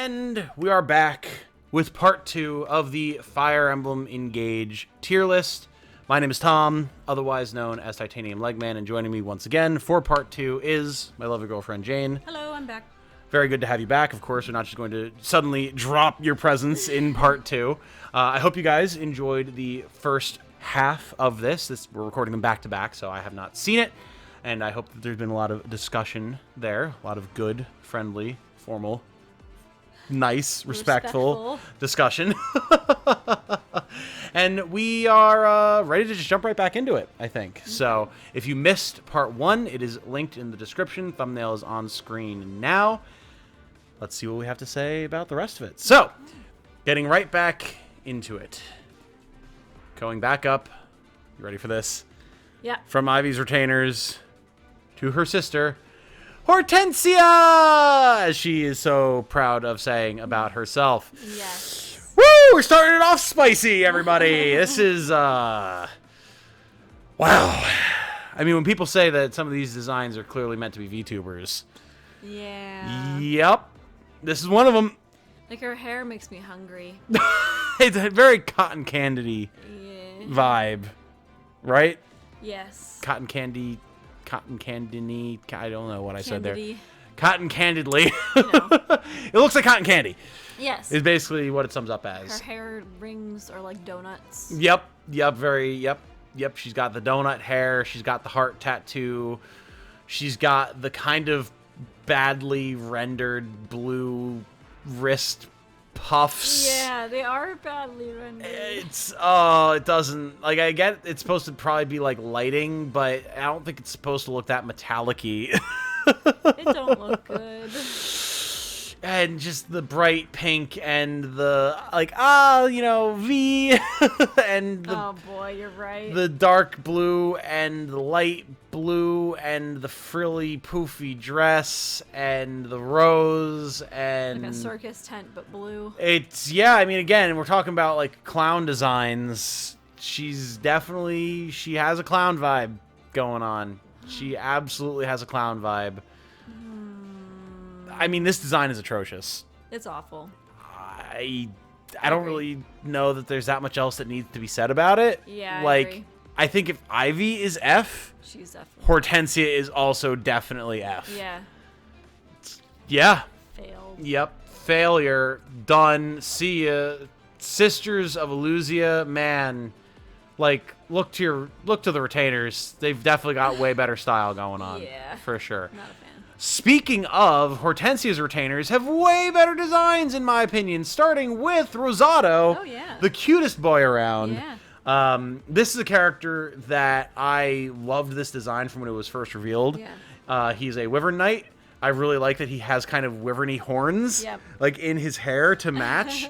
And we are back with part 2 of the Fire Emblem Engage tier list. My name is Tom, otherwise known as Titanium Legman, and joining me once again for part 2 is my lovely girlfriend Jane. Hello, I'm back. Very good to have you back. Of course, we're not just going to suddenly drop your presence in part 2. I hope you guys enjoyed the first half of this. We're recording them back to back, so I have not seen it. And I hope that there's been a lot of discussion there. A lot of good, friendly, formal, nice, respectful discussion. And we are ready to just jump right back into it, I think. Okay. So if you missed part 1, it is linked in the description. Thumbnail is on screen now. Let's see what we have to say about the rest of it. So, getting right back into it. Going back up. You ready for this? Yeah. From Ivy's retainers to her sister, Hortensia, as she is so proud of saying about herself. Yes. Woo! We're starting it off spicy, everybody. This is, wow. I mean, when people say that some of these designs are clearly meant to be VTubers. Yeah. Yep. This is one of them. Like, her hair makes me hungry. It's a very cotton candy vibe, right? Yes. Cotton candy, I don't know what I said there. Candidly. Cotton candidly. You know. It looks like cotton candy. Yes. Is basically what it sums up as. Her hair rings are like donuts. Yep. She's got the donut hair. She's got the heart tattoo. She's got the kind of badly rendered blue wrist puffs. Yeah, they are badly rendered. It doesn't, like, I get it's supposed to probably be like lighting, but I don't think it's supposed to look that metallic-y. It don't look good. And just the bright pink and the, like, V. And oh boy, you're right. The dark blue and the light blue and the frilly poofy dress and the rose and... like a circus tent, but blue. I mean, again, we're talking about, like, clown designs. She has a clown vibe going on. She absolutely has a clown vibe. I mean, this design is atrocious. It's awful. I don't really know that there's that much else that needs to be said about it. Yeah, like, I agree. I think if Ivy is F, she's definitely Hortensia is also definitely F. Yeah. Yeah. Failed. Yep. Failure. Done. See ya. Sisters of Illusia, man. Like, look to the retainers. They've definitely got way better style going on. Yeah. For sure. Not a fan. Speaking of, Hortensia's retainers have way better designs, in my opinion, starting with Rosado, the cutest boy around. Yeah. This is a character that I loved this design from when it was first revealed. Yeah. He's a Wyvern Knight. I really like that he has kind of wyverny horns, like, in his hair to match.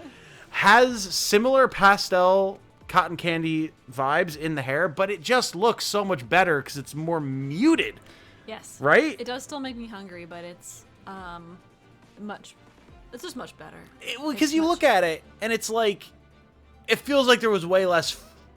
Has similar pastel cotton candy vibes in the hair, but it just looks so much better because it's more muted. Yes. Right? It does still make me hungry, but it's just much better. Because you look at it, and it's like, it feels like there was way less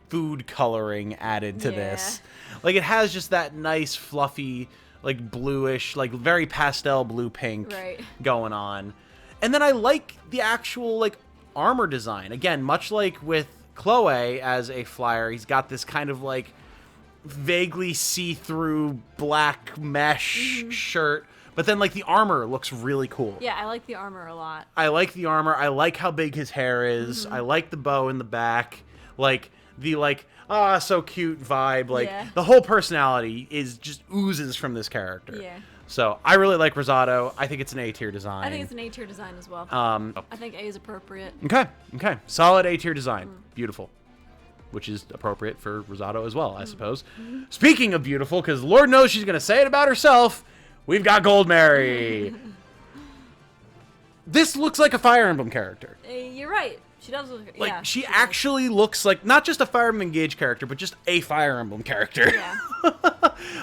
food coloring added to this. Like, it has just that nice, fluffy, like, bluish, like, very pastel blue-pink going on. And then I like the actual, like, armor design. Again, much like with Chloe as a flyer, he's got this kind of, like, vaguely see-through black mesh shirt, but then, like, the armor looks really cool. Yeah, I like the armor a lot. I like the armor. I like how big his hair is. I like the bow in the back. Like, the, like, so cute vibe. Like, the whole personality just oozes from this character. Yeah. So, I really like Rosado. I think it's an A-tier design. I think it's an A-tier design as well. I think A is appropriate. Okay. Solid A-tier design. Beautiful. Which is appropriate for Rosado as well, I suppose. Speaking of beautiful, because Lord knows she's going to say it about herself, we've got Goldmary. This looks like a Fire Emblem character. You're right. She does look like she actually looks like not just a Fire Emblem Engage character, but just a Fire Emblem character. Yeah.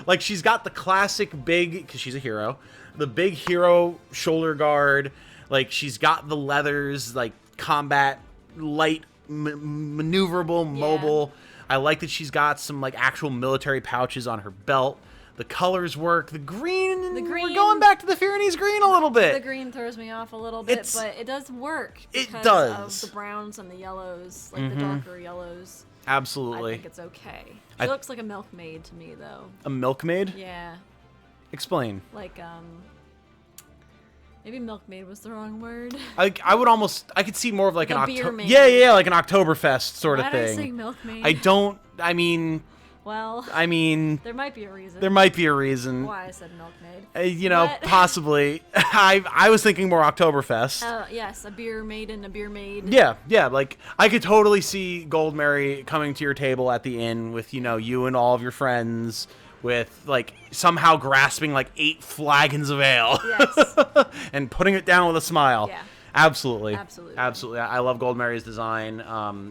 Like, she's got the classic big, because she's a hero, the big hero shoulder guard. Like, she's got the leathers, like, combat, light, maneuverable, mobile. I like that she's got some, like, actual military pouches on her belt. The colors work. The green, we're going back to the Pyrenees green a little bit. The green throws me off a little bit, but it does work. It because does. of the browns and the yellows, like the darker yellows. Absolutely. I think it's okay. She looks like a milkmaid to me, though. A milkmaid? Yeah. Explain. Like, maybe milkmaid was the wrong word. I could see more of like an beer maid. Yeah, like an Oktoberfest sort of Why did I thing. say milkmaid? I mean, there might be a reason. There might be a reason. Why I said milkmaid. Possibly. I was thinking more Oktoberfest. Yes, a beer maiden, a beer maid. Yeah, like, I could totally see Goldmary coming to your table at the inn with, you and all of your friends, with, like, somehow grasping, like, 8 flagons of ale. Yes. And putting it down with a smile. Yeah. Absolutely. I love Goldmary's design.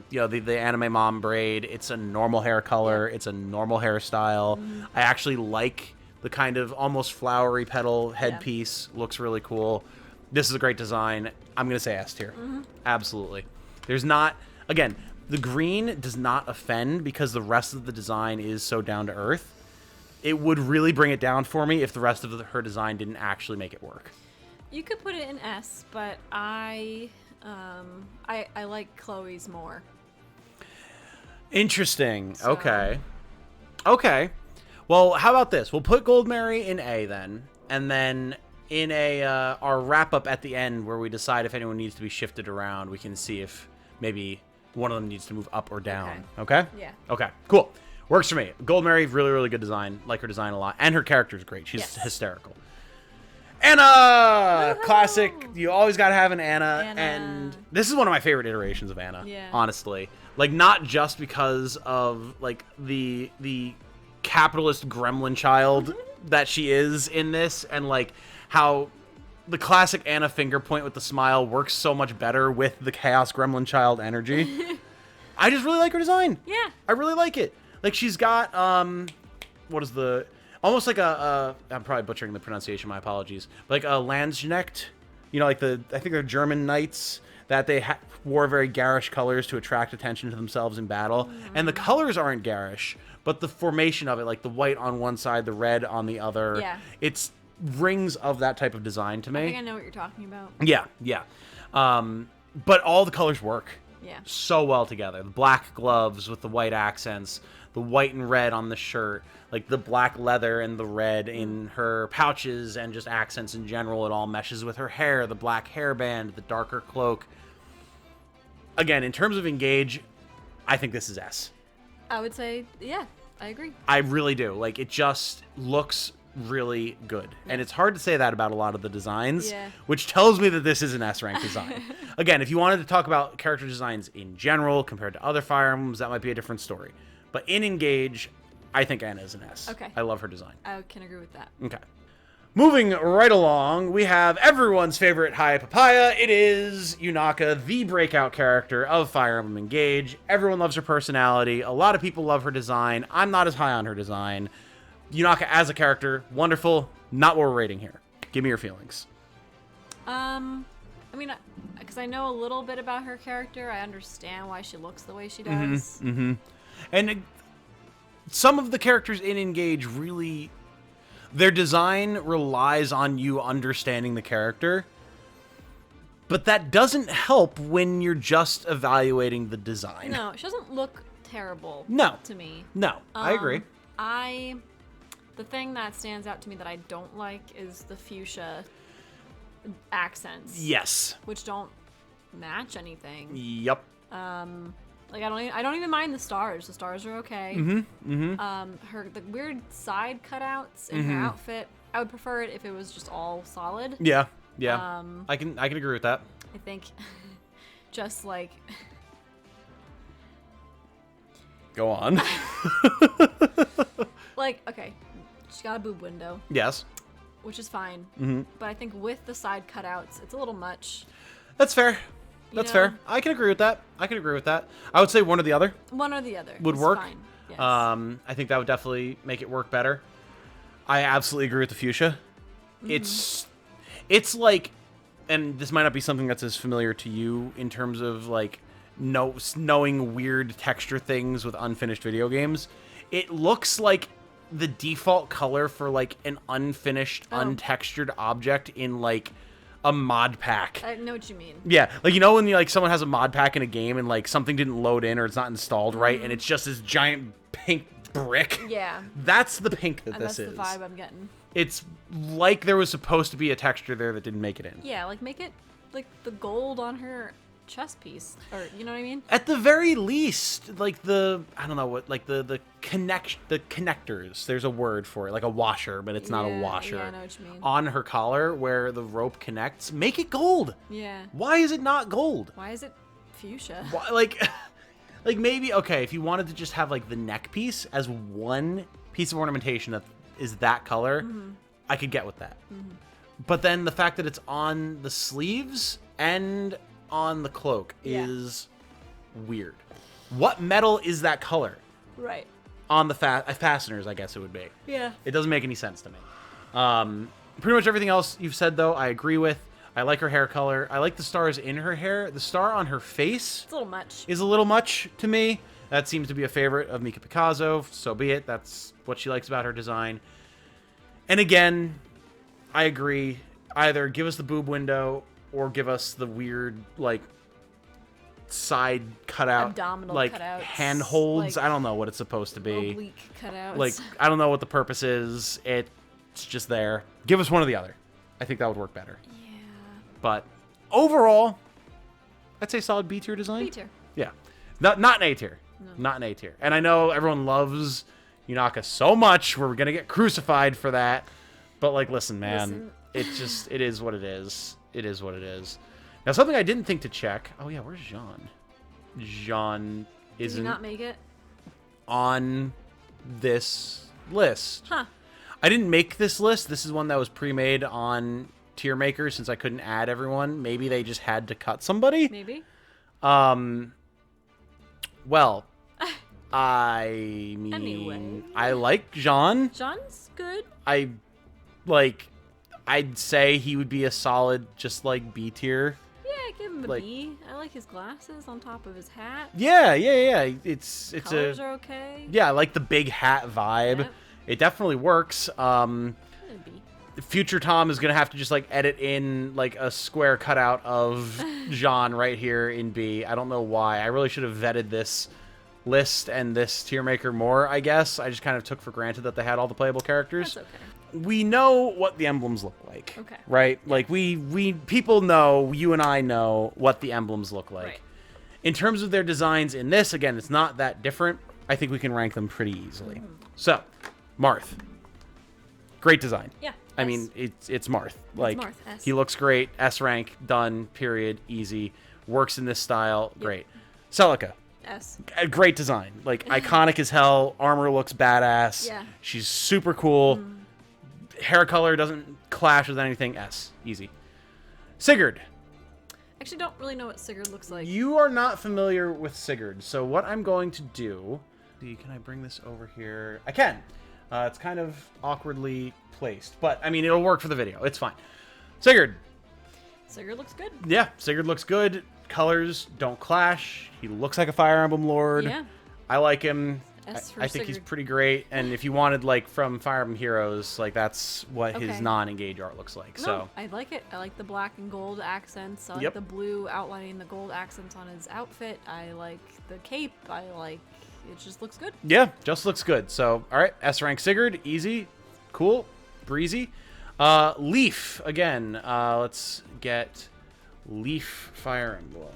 The anime mom braid. It's a normal hair color. Yeah. It's a normal hairstyle. I actually like the kind of almost flowery petal headpiece. Yeah. Looks really cool. This is a great design. I'm gonna say S tier. Absolutely. There's not. Again, the green does not offend because the rest of the design is so down to earth. It would really bring it down for me if the rest of her design didn't actually make it work. You could put it in S, but I like Chloe's more. Interesting. So. Okay. Well, how about this? We'll put Goldmary in A then, and then in our wrap up at the end where we decide if anyone needs to be shifted around, we can see if maybe one of them needs to move up or down. Okay? Yeah. Okay. Cool. Works for me. Goldmary, really, really good design. Like her design a lot, and her character is great. She's hysterical. Anna! Classic. You always gotta have an Anna. And this is one of my favorite iterations of Anna, honestly. Like, not just because of, like, the capitalist gremlin child that she is in this, and, like, how the classic Anna finger point with the smile works so much better with the chaos gremlin child energy. I just really like her design. Yeah. I really like it. Like, she's got, what is the... Almost like I'm probably butchering the pronunciation, my apologies. Like a Landsknecht, like I think they're German knights that they wore very garish colors to attract attention to themselves in battle. And the colors aren't garish, but the formation of it, like the white on one side, the red on the other, it's rings of that type of design to me. I think I know what you're talking about. Yeah. But all the colors work so well together. The black gloves with the white accents, the white and red on the shirt, like the black leather and the red in her pouches and just accents in general. It all meshes with her hair, the black hairband, the darker cloak. Again, in terms of Engage, I think this is S. I would say, yeah, I agree. I really do. Like, it just looks really good. And it's hard to say that about a lot of the designs, which tells me that this is an S-rank design. Again, if you wanted to talk about character designs in general compared to other Fire Emblems, that might be a different story. But in Engage, I think Anna is an S. Okay. I love her design. I can agree with that. Okay. Moving right along, we have everyone's favorite High Papaya. It is Yunaka, the breakout character of Fire Emblem Engage. Everyone loves her personality. A lot of people love her design. I'm not as high on her design. Yunaka as a character, wonderful. Not what we're rating here. Give me your feelings. I mean, because I know a little bit about her character, I understand why she looks the way she does. And some of the characters in Engage really... Their design relies on you understanding the character, but that doesn't help when you're just evaluating the design. No, she doesn't look terrible to me. No, I agree. The thing that stands out to me that I don't like is the fuchsia accents. Yes. Which don't match anything. Yep. Like I don't even mind the stars. The stars are okay. The weird side cutouts in her outfit. I would prefer it if it was just all solid. Yeah. I can agree with that. I think just like go on. Like, okay, she's got a boob window. Yes. Which is fine. But I think with the side cutouts, it's a little much. That's fair. That's fair. I can agree with that. I would say one or the other. One or the other would work. Fine. Yes. I think that would definitely make it work better. I absolutely agree with the fuchsia. It's like, and this might not be something that's as familiar to you in terms of like knowing weird texture things with unfinished video games. It looks like the default color for like an unfinished, untextured object in like a mod pack. I know what you mean. Yeah, like you know when you like someone has a mod pack in a game and like something didn't load in or it's not installed right, and it's just this giant pink brick. Yeah. That's the pink that this is. That's the vibe I'm getting. It's like there was supposed to be a texture there that didn't make it in. Yeah, like make it like the gold on her chest piece, or you know what I mean? At the very least, like I don't know what, like the connectors. There's a word for it, like a washer, but it's not a washer. Yeah, I know what you mean. On her collar where the rope connects, make it gold. Yeah. Why is it not gold? Why is it fuchsia? Why, like maybe okay, if you wanted to just have like the neck piece as one piece of ornamentation that is that color, I could get with that. But then the fact that it's on the sleeves and on the cloak is weird. What metal is that color? Right. On the fasteners, I guess it would be. Yeah. It doesn't make any sense to me. Pretty much everything else you've said, though, I agree with. I like her hair color. I like the stars in her hair. The star on her face It's a little much. is a little much to me. That seems to be a favorite of Mika Picasso. So be it. That's what she likes about her design. And again, I agree. Either give us the boob window or give us the weird, like, side cutout, Abdominal like, cutouts, handholds. like, I don't know what it's supposed to be. Oblique cutouts. Like, I don't know what the purpose is. It's just there. Give us one or the other. I think that would work better. Yeah. But overall, I'd say solid B tier design. B tier. Yeah. Not an A tier. No. Not an A tier. And I know everyone loves Yunaka so much. We're going to get crucified for that. But, like, listen, man. It is what it is. It is what it is. Now, something I didn't think to check. Oh, yeah, where's Jean? Jean isn't Did you not make it? on this list. Huh. I didn't make this list. This is one that was pre-made on Tier Maker since I couldn't add everyone. Maybe they just had to cut somebody. Maybe. Well, I mean, Anyway. I like Jean. Jean's good. I'd say he would be a solid, just like B tier. Yeah, give him a Like- B. I like his glasses on top of his hat. Yeah. It's Colors are okay. yeah, I like the big hat vibe. Yep. It definitely works. A B. Future Tom is gonna have to just like edit in like a square cutout of Jean right here in B. I don't know why. I really should have vetted this list and this tier maker more, I guess. I just kind of took for granted that they had all the playable characters. That's okay. We know what the emblems look like. Okay. Right? Like we people know, you and I know what the emblems look like. Right. In terms of their designs in this, again, it's not that different. I think we can rank them pretty easily. So, Marth. Great design. Yeah. I S. mean, it's Marth. Like, Marth, S. he looks great. S rank, done, period, easy. Works in this style, great. Celica. S. A great design. Like, iconic as hell. Armor looks badass. Yeah. She's super cool. Hair color doesn't clash with anything. S. Easy. Sigurd. Actually, don't really know what Sigurd looks like. You are not familiar with Sigurd, so what I'm going to do... Can I bring this over here? I can. It's kind of awkwardly placed, but, I mean, it'll work for the video. It's fine. Sigurd. Sigurd looks good. Yeah, Sigurd looks good. Colors don't clash. He looks like a Fire Emblem Lord. Yeah. I like him. S for I think he's Sigurd. pretty great. And if you wanted, like, from Fire Emblem Heroes, like, that's what his Okay. non-engage art looks like. No, So, I like it. I like the black and gold accents. I like Yep. the blue outlining the gold accents on his outfit. I like the cape. I like... It just looks good. yeah, just looks good. So, all right, S rank Sigurd, easy, cool, breezy. Leaf, again, let's get Leaf Fire Emblem.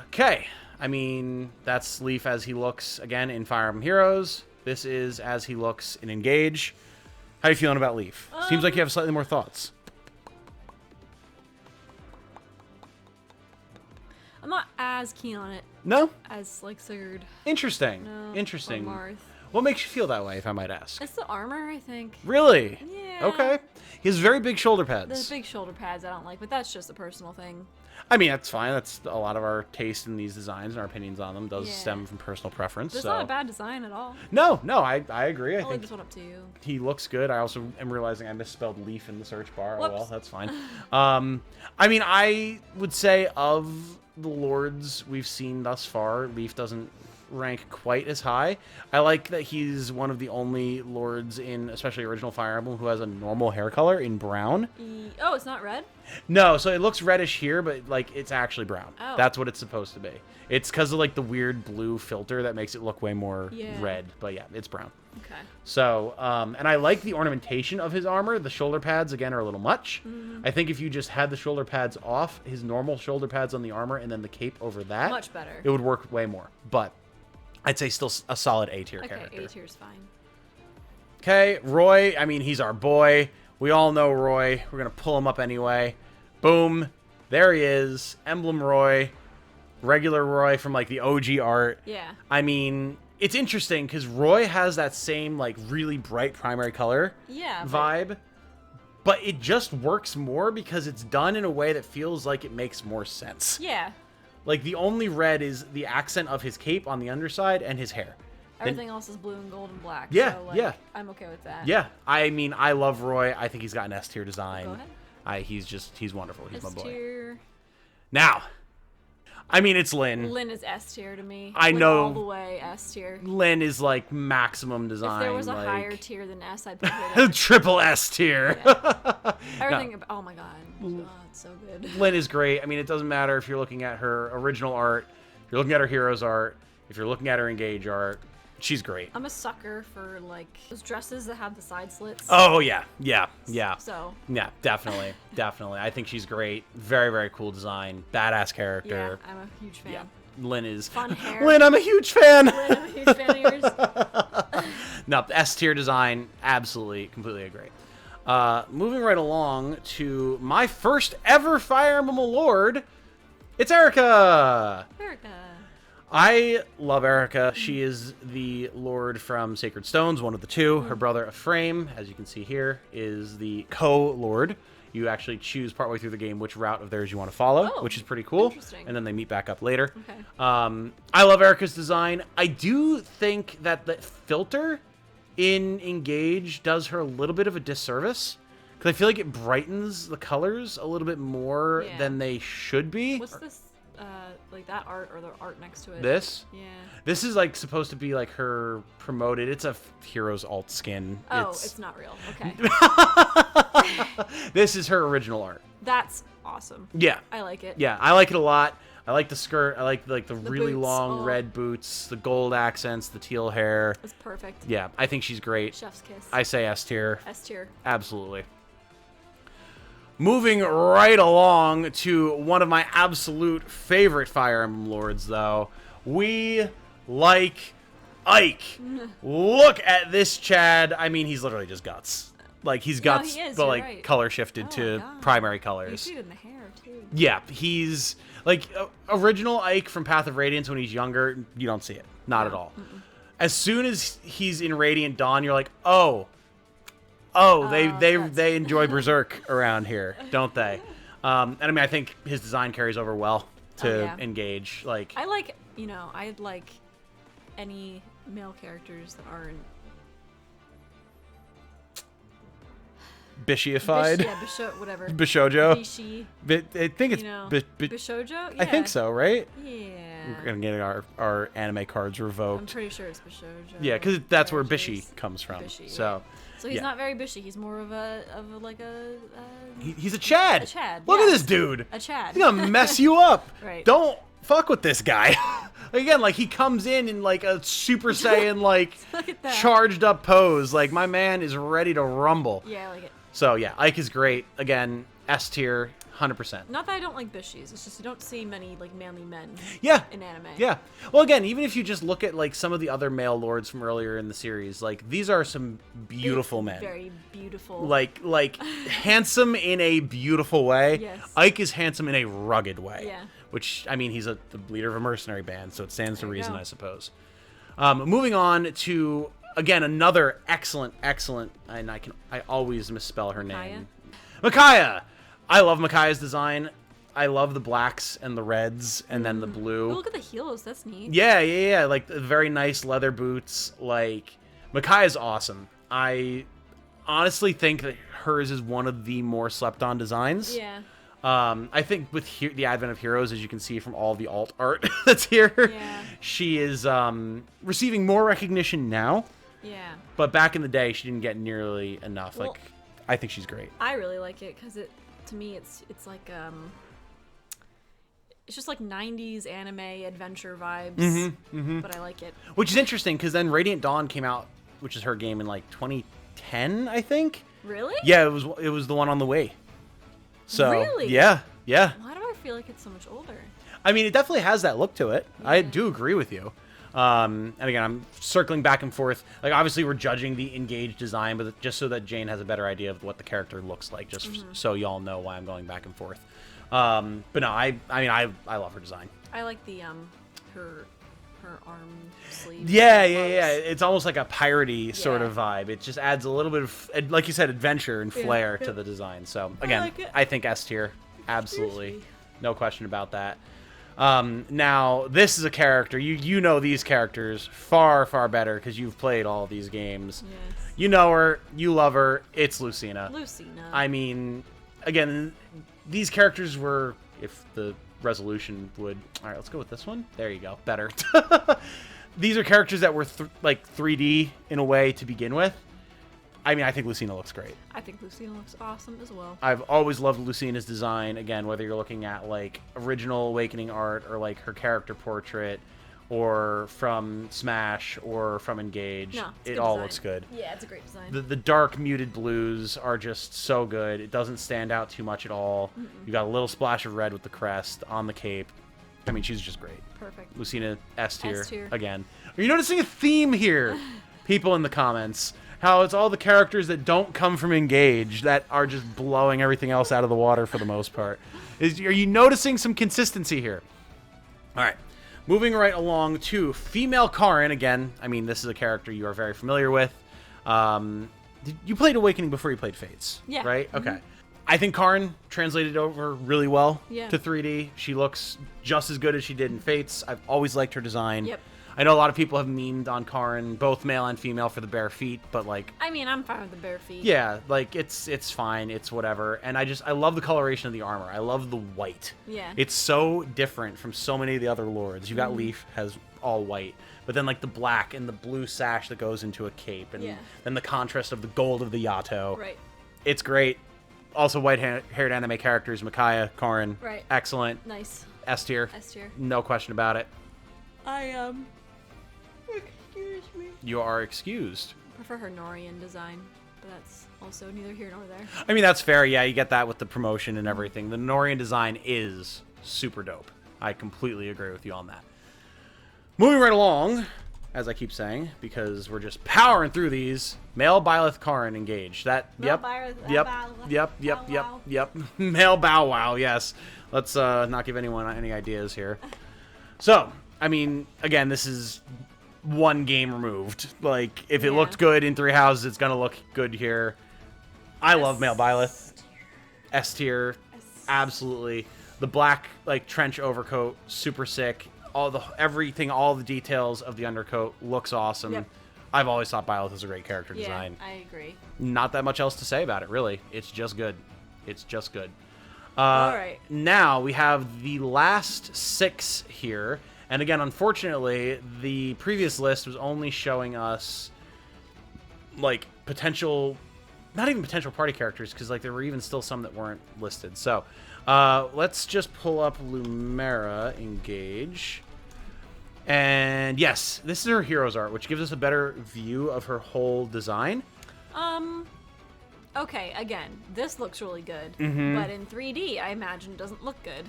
Okay, I mean, that's Leaf as he looks, again, in Fire Emblem Heroes. This is as he looks in Engage. How are you feeling about Leaf? Seems like you have slightly more thoughts. I'm not as keen on it No? as, like, Sigurd. Interesting. No. Interesting. Or Marth. What makes you feel that way, if I might ask? It's the armor, I think. Really? Yeah. Okay. He has very big shoulder pads. The big shoulder pads I don't like, but that's just a personal thing. I mean, that's fine. That's a lot of our taste in these designs and our opinions on them does Yeah. stem from personal preference. But it's so. not a bad design at all. No, I agree. I I'll leave think this one up to you. he looks good. I also am realizing I misspelled leaf in the search bar. Whoops. Oh well, that's fine. I mean, I would say of the lords we've seen thus far, Leaf doesn't rank quite as high. I like that he's one of the only lords in, especially original Fire Emblem, who has a normal hair color in brown. Oh, it's not red? No, so it looks reddish here, but like it's actually brown. Oh. That's what it's supposed to be. It's because of like the weird blue filter that makes it look way more red. But yeah, it's brown. Okay. So, and I like the ornamentation of his armor. The shoulder pads, again, are a little much. I think if you just had the shoulder pads off, his normal shoulder pads on the armor, and then the cape over that, much better. It would work way more. But I'd say still a solid A tier character. Okay, A tier's fine. Okay, Roy, I mean, he's our boy. We all know Roy. We're going to pull him up anyway. Boom. There he is. Emblem Roy. Regular Roy from, like, the OG art. Yeah. I mean, it's interesting because Roy has that same, like, really bright primary color vibe. But it just works more because it's done in a way that feels like it makes more sense. Yeah. Like, the only red is the accent of his cape on the underside and his hair. Everything else is blue and gold and black. Yeah, so, like, yeah. I'm okay with that. Yeah. I mean, I love Roy. I think he's got an S tier design. Go ahead. He's wonderful. He's my boy. S-tier. Now, I mean, it's Lynn. Lynn is S tier to me. I Lynn know. all the way S tier. Lynn is like maximum design. If there was a like, higher tier than S, I'd put it at triple S tier. Yeah. Everything. Oh my god. Oh, it's so good. Lynn is great. I mean, it doesn't matter if you're looking at her original art, if you're looking at her heroes art, if you're looking at her engage art. She's great. I'm a sucker for like those dresses that have the side slits. Oh yeah. So. Yeah, definitely. I think she's great. Very, very cool design. Badass character. Yeah, I'm a huge fan. Yeah. Lynn is fun hair. Lynn, I'm a huge fan. Lynn, I'm a huge fan of yours. No, S tier design, absolutely, completely agree. Moving right along to my first ever Fire Emblem Lord, it's Erica. Erica. I love Erica. She is the Lord from Sacred Stones, one of the two. Her brother Ephraim, as you can see here, is the co-Lord. You actually choose partway through the game which route of theirs you want to follow, which is pretty cool. Interesting. And then they meet back up later. Okay. I love Erica's design. I do think that the filter in Engage does her a little bit of a disservice. Because I feel like it brightens the colors a little bit more than they should be. What's this? Like that art or the art next to it? This? Yeah. This is like supposed to be like her promoted. It's a Heroes alt skin. Oh, it's not real. Okay. This is her original art. That's awesome. Yeah. I like it. Yeah, I like it a lot. I like the skirt. I like the really boots. long red boots, the gold accents, the teal hair. It's perfect. Yeah, I think she's great. Chef's kiss. I say S tier. S tier. Absolutely. Moving right along to one of my absolute favorite Fire Emblem Lords, though. We like Ike. Look at this Chad. I mean, he's literally just guts. Like, he's guts, but, like, right. color shifted to primary colors. You see it in the hair, too. Yeah, he's, like, original Ike from Path of Radiance when he's younger, you don't see it. Not at all. As soon as he's in Radiant Dawn, you're like, oh, they enjoy Berserk around here, don't they? And I mean, I think his design carries over well to Engage. Like, I like any male characters that aren't Bishified. whatever. Bishojo. Bishi. I think it's Bishojo. Yeah. I think so, right? Yeah. We're gonna get our anime cards revoked. I'm pretty sure it's Bishojo. Yeah, because that's where Bishi comes from. Bishi, so. So he's not very Bishy. He's more of He's a Chad. A Chad. Look at this dude. A Chad. He's gonna mess you up. Right. Don't fuck with this guy. Again, like, he comes in like a Super Saiyan, like, charged up pose. Like, my man is ready to rumble. Yeah, I like it. So yeah, Ike is great. Again, S tier, 100%. Not that I don't like Bishies. It's just you don't see many like manly men. In anime. Yeah. Well, again, even if you just look at like some of the other male lords from earlier in the series, like, these are some beautiful men. Very beautiful. Like handsome in a beautiful way. Yes. Ike is handsome in a rugged way. Yeah. Which, I mean, he's the leader of a mercenary band, so it stands to reason, I suppose. Moving on to, again, another excellent, and I always misspell her name. Micaiah. I love Micaiah's design. I love the blacks and the reds and then the blue. Oh, look at the heels. That's neat. Yeah. Like, the very nice leather boots. Like, Micaiah's awesome. I honestly think that hers is one of the more slept-on designs. Yeah. I think with the advent of Heroes, as you can see from all the alt art that's here, she is receiving more recognition now. Yeah. But back in the day, she didn't get nearly enough. Well, like, I think she's great. I really like it because to me, it's like it's just like 90s anime adventure vibes. But I like it. Which is interesting because then Radiant Dawn came out, which is her game in like 2010, I think. Really? Yeah, it was the one on the Wii. So really? Yeah. Why do I feel like it's so much older? I mean, it definitely has that look to it. Yeah. I do agree with you. And again, I'm circling back and forth. Like, obviously, we're judging the engaged design, but just so that Jane has a better idea of what the character looks like, just so y'all know why I'm going back and forth. But no, I mean, I love her design. I like the her arm sleeve. Yeah. It's almost like a piratey sort of vibe. It just adds a little bit of, like you said, adventure and flair to the design. So again, I think S tier, absolutely, no question about that. Now this is a character you know these characters far better because you've played all these games. Yes. You know her, you love her. It's Lucina. I mean, again, these characters were, if the resolution would, all right, let's go with this one. There you go, better. These are characters that were like 3D in a way to begin with. I mean, I think Lucina looks great. I think Lucina looks awesome as well. I've always loved Lucina's design. Again, whether you're looking at like original Awakening art or like her character portrait or from Smash or from Engage, it all looks good. Yeah, it's a great design. The dark muted blues are just so good. It doesn't stand out too much at all. You got a little splash of red with the crest on the cape. I mean, she's just great. Perfect. Lucina, S tier. S tier. Again. Are you noticing a theme here? People in the comments. How it's all the characters that don't come from Engage that are just blowing everything else out of the water for the most part. Are you noticing some consistency here? All right. Moving right along to female Karin. Again, I mean, this is a character you are very familiar with. You played Awakening before you played Fates, right? Okay. I think Karin translated over really well to 3D. She looks just as good as she did in Fates. I've always liked her design. Yep. I know a lot of people have memed on Karin, both male and female, for the bare feet, but like... I mean, I'm fine with the bare feet. Yeah, like, it's fine. It's whatever. And I love the coloration of the armor. I love the white. Yeah. It's so different from so many of the other lords. You got Leaf has all white, but then like the black and the blue sash that goes into a cape, and then the contrast of the gold of the Yato. Right. It's great. Also, white-haired anime characters, Micaiah, Karin. Right. Excellent. Nice. S tier. S tier. No question about it. Excuse me. You are excused. I prefer her Norian design, but that's also neither here nor there. I mean, that's fair. Yeah, you get that with the promotion and everything. The Norian design is super dope. I completely agree with you on that. Moving right along, as I keep saying, because we're just powering through these. Male Byleth Karin Engage. Yep. Male Bow Wow, yes. Let's not give anyone any ideas here. So, I mean, again, this is one game removed. Like, if it looked good in Three Houses, it's gonna look good here. I love Male Byleth. S tier. Absolutely. The black, like, trench overcoat, super sick. All the details of the undercoat looks awesome. Yep. I've always thought Byleth was a great character design. I agree. Not that much else to say about it, really. It's just good. It's just good. All right. Now we have the last 6 here. And again, unfortunately, the previous list was only showing us, like, potential... Not even potential party characters, because, like, there were even still some that weren't listed. So, let's just pull up Lumera Engage. And, yes, this is her Heroes art, which gives us a better view of her whole design. Okay, again, this looks really good. But in 3D, I imagine it doesn't look good.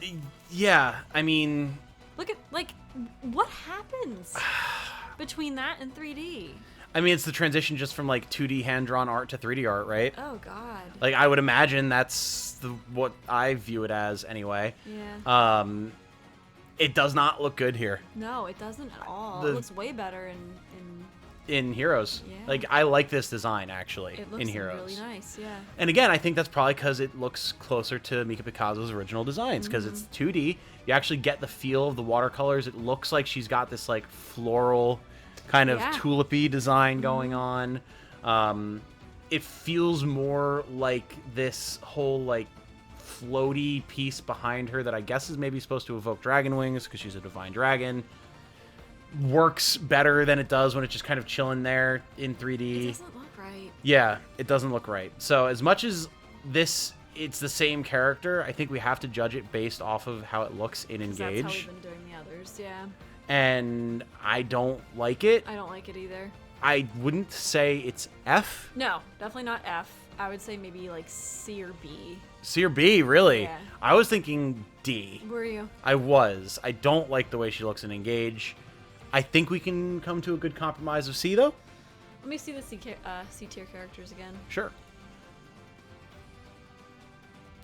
Yeah, I mean... Look at, like, what happens between that and 3D? I mean, it's the transition just from, like, 2D hand-drawn art to 3D art, right? Oh, God. Like, I would imagine that's what I view it as, anyway. Yeah. It does not look good here. No, it doesn't at all. It looks way better in Heroes. Yeah. Like, I like this design, actually, it looks in Heroes. Really nice, yeah. And again, I think that's probably because it looks closer to Mika Picasso's original designs, because it's 2D. You actually get the feel of the watercolors. It looks like she's got this, like, floral kind of tulipy design going on. It feels more like this whole, like, floaty piece behind her that I guess is maybe supposed to evoke dragon wings because she's a divine dragon. Works better than it does when it's just kind of chilling there in 3D. It doesn't look right. Yeah, it doesn't look right. So as much as it's the same character, I think we have to judge it based off of how it looks in Engage. That's how we've been doing the others, yeah. And I don't like it. I don't like it either. I wouldn't say it's F. No, definitely not F. I would say maybe like C or B. C or B, really? Yeah. I was thinking D. Were you? I was. I don't like the way she looks in Engage. I think we can come to a good compromise of C, though. Let me see the C tier characters again. Sure.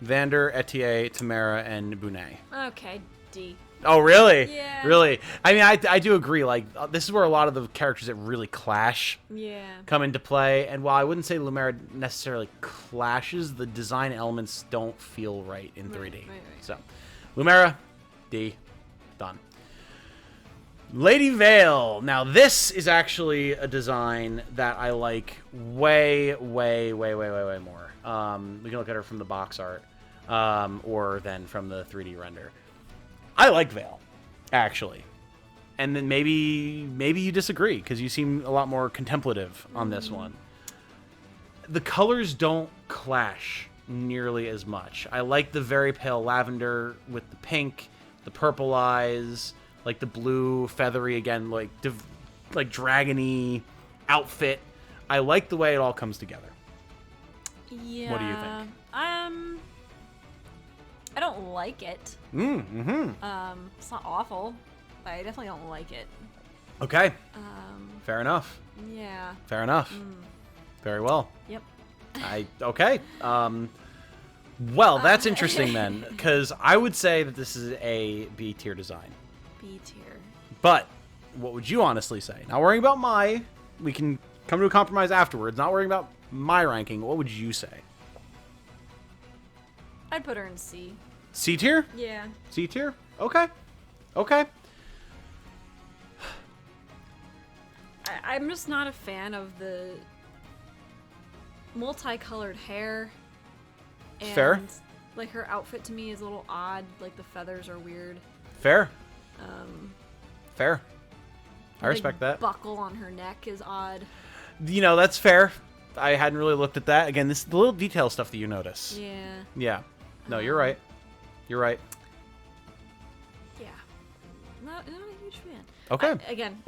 Vander, Etier, Tamara, and Bonet. Okay, D. Oh, really? Yeah. Really? I mean, I do agree. Like, this is where a lot of the characters that really clash come into play. And while I wouldn't say Lumera necessarily clashes, the design elements don't feel right in 3D. Right. So, Lumera, D, done. Lady Veyle. Now, this is actually a design that I like way more. We can look at her from the box art, or then from the 3D render. I like Veyle, actually. And then maybe you disagree, because you seem a lot more contemplative on this one. The colors don't clash nearly as much. I like the very pale lavender with the pink, the purple eyes, like the blue, feathery, again, like dragony outfit. I like the way it all comes together. Yeah. What do you think? I don't like it. Mm-hmm. It's not awful, but I definitely don't like it. Okay. Fair enough. Yeah. Fair enough. Very well. Yep. Okay. Well, that's interesting then, because I would say that this is a B tier design. B tier. But what would you honestly say? Not worrying about we can come to a compromise afterwards. Not worrying about my ranking. What would you say? I'd put her in C. C tier? Yeah. C tier? Okay. Okay. I'm just not a fan of the multicolored hair. And, Fair. Like, her outfit to me is a little odd. Like, the feathers are weird. Fair. Fair. I respect that. The buckle on her neck is odd. You know, that's fair. I hadn't really looked at that. Again, this is the little detail stuff that you notice. Yeah. Yeah. No, you're right. You're right. Yeah. Not a huge fan. Okay.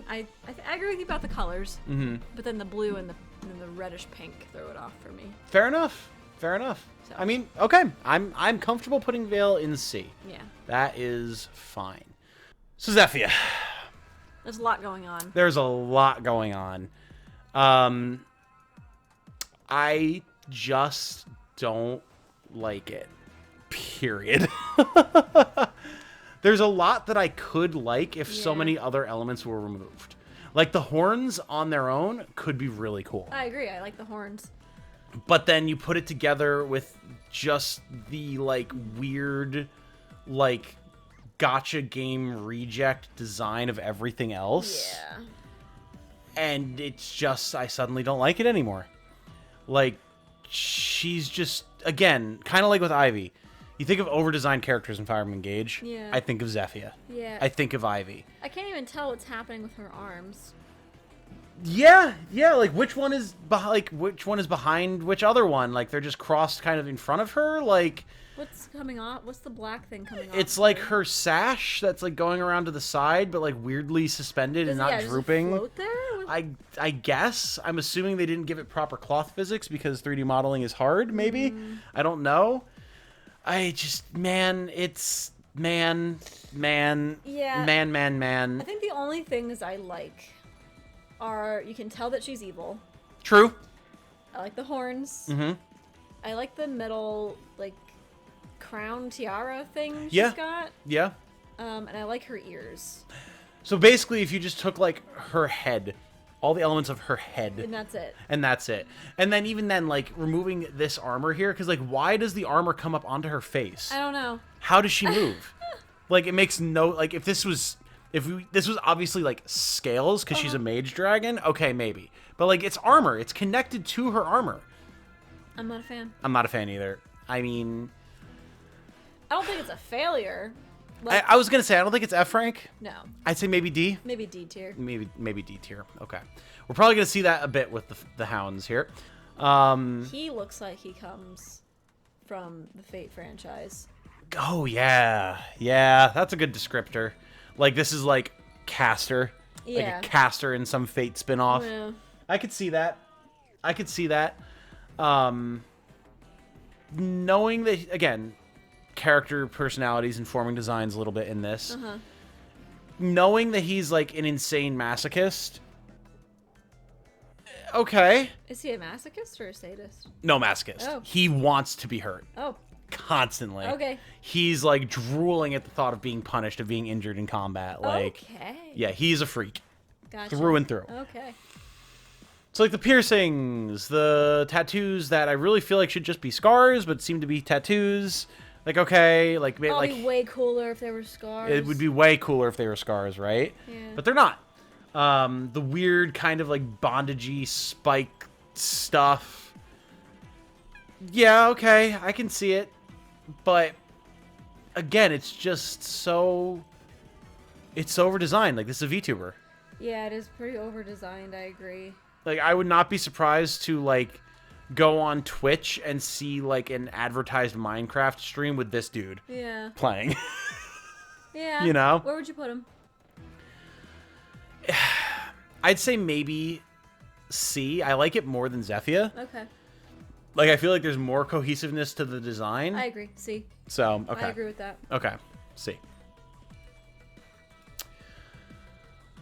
I agree with you about the colors. Mm-hmm. But then the blue and the reddish pink throw it off for me. Fair enough. Fair enough. So. I mean, okay. I'm comfortable putting Veyle in C. Yeah. That is fine. So Zephia. There's a lot going on. There's a lot going on. I just don't like it. Period. There's a lot that I could like if so many other elements were removed. Like the horns on their own could be really cool. I agree. I like the horns. But then you put it together with just the like weird like gacha game reject design of everything else. Yeah. And it's just, I suddenly don't like it anymore. Like, she's just, again, kind of like with Ivy. You think of over-designed characters in Fire Emblem Engage. Yeah. I think of Zephia. Yeah. I think of Ivy. I can't even tell what's happening with her arms. Yeah, like which one is behind which other one? Like they're just crossed kind of in front of her. Like what's coming off? What's the black thing coming off? It's like her sash that's like going around to the side, but like weirdly suspended and not drooping. Does it float there? I guess. I'm assuming they didn't give it proper cloth physics because 3D modeling is hard. Maybe I don't know. It's man. Yeah. Man. I think the only things I like are you can tell that she's evil. True. I like the horns. Mm-hmm. I like the middle like crown tiara thing Yeah. she's got. Yeah. And I like her ears. So basically, if you just took like her head, all the elements of her head, And that's it. and then even then, like removing this armor here, because like, why does the armor come up onto her face? I don't know. How does she move? Like, it makes no like if this was obviously like scales because she's a mage dragon, okay, maybe, but like it's armor, it's connected to her armor. I'm not a fan. I'm not a fan either. I mean, I don't think it's a failure. I was gonna say I don't think it's F rank. No. I'd say maybe D. Maybe D tier. Maybe D tier. Okay. We're probably gonna see that a bit with the Hounds here. He looks like he comes from the Fate franchise. Oh yeah, that's a good descriptor. Like this is like Caster, like a Caster in some Fate spinoff. Yeah. I could see that. Knowing that again, character personalities informing designs a little bit in this. Knowing that he's like an insane masochist. Okay. Is he a masochist or a sadist? No, masochist. Oh. He wants to be hurt. Oh. Constantly. Okay. He's like drooling at the thought of being punished, of being injured in combat. Like, okay. Yeah, he's a freak. Gotcha. Through and through. Okay. So like the piercings, the tattoos that I really feel like should just be scars, but seem to be tattoos. Like, okay, like maybe It'd be way cooler if they were scars. It would be way cooler if they were scars, right? Yeah. But they're not. The weird kind of like bondagey spike stuff. Yeah, okay, I can see it. But again, it's just so over-designed. Like, this is a VTuber. Yeah, it is pretty over-designed, I agree. Like, I would not be surprised to, like, go on Twitch and see, like, an advertised Minecraft stream with this dude playing. Yeah. You know? Where would you put him? I'd say maybe C. I like it more than Zephyr. Okay. Like, I feel like there's more cohesiveness to the design. I agree. C. So, okay. I agree with that. Okay. C.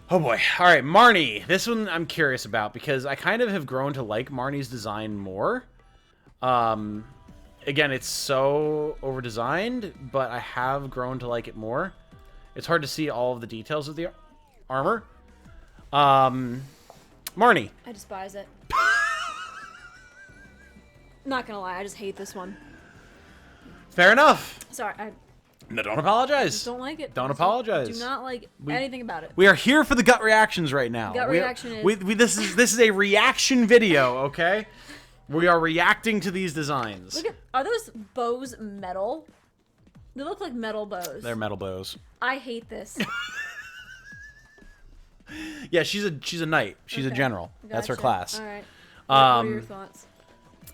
Oh boy. All right, Marnie. This one I'm curious about because I kind of have grown to like Marnie's design more. Again, it's so over-designed, but I have grown to like it more. It's hard to see all of the details of the armor. Marnie. I despise it. Not gonna lie, I just hate this one. Fair enough. Sorry, No, don't apologize. just don't like it. Don't apologize. Do not like anything about it. We are here for the gut reactions right now. Reaction this is a reaction video, okay? We are reacting to these designs. Look at, are those bows metal? They look like metal bows. They're metal bows. I hate this. Yeah, she's a knight. She's a general. Gotcha. That's her class. All right. What are your thoughts?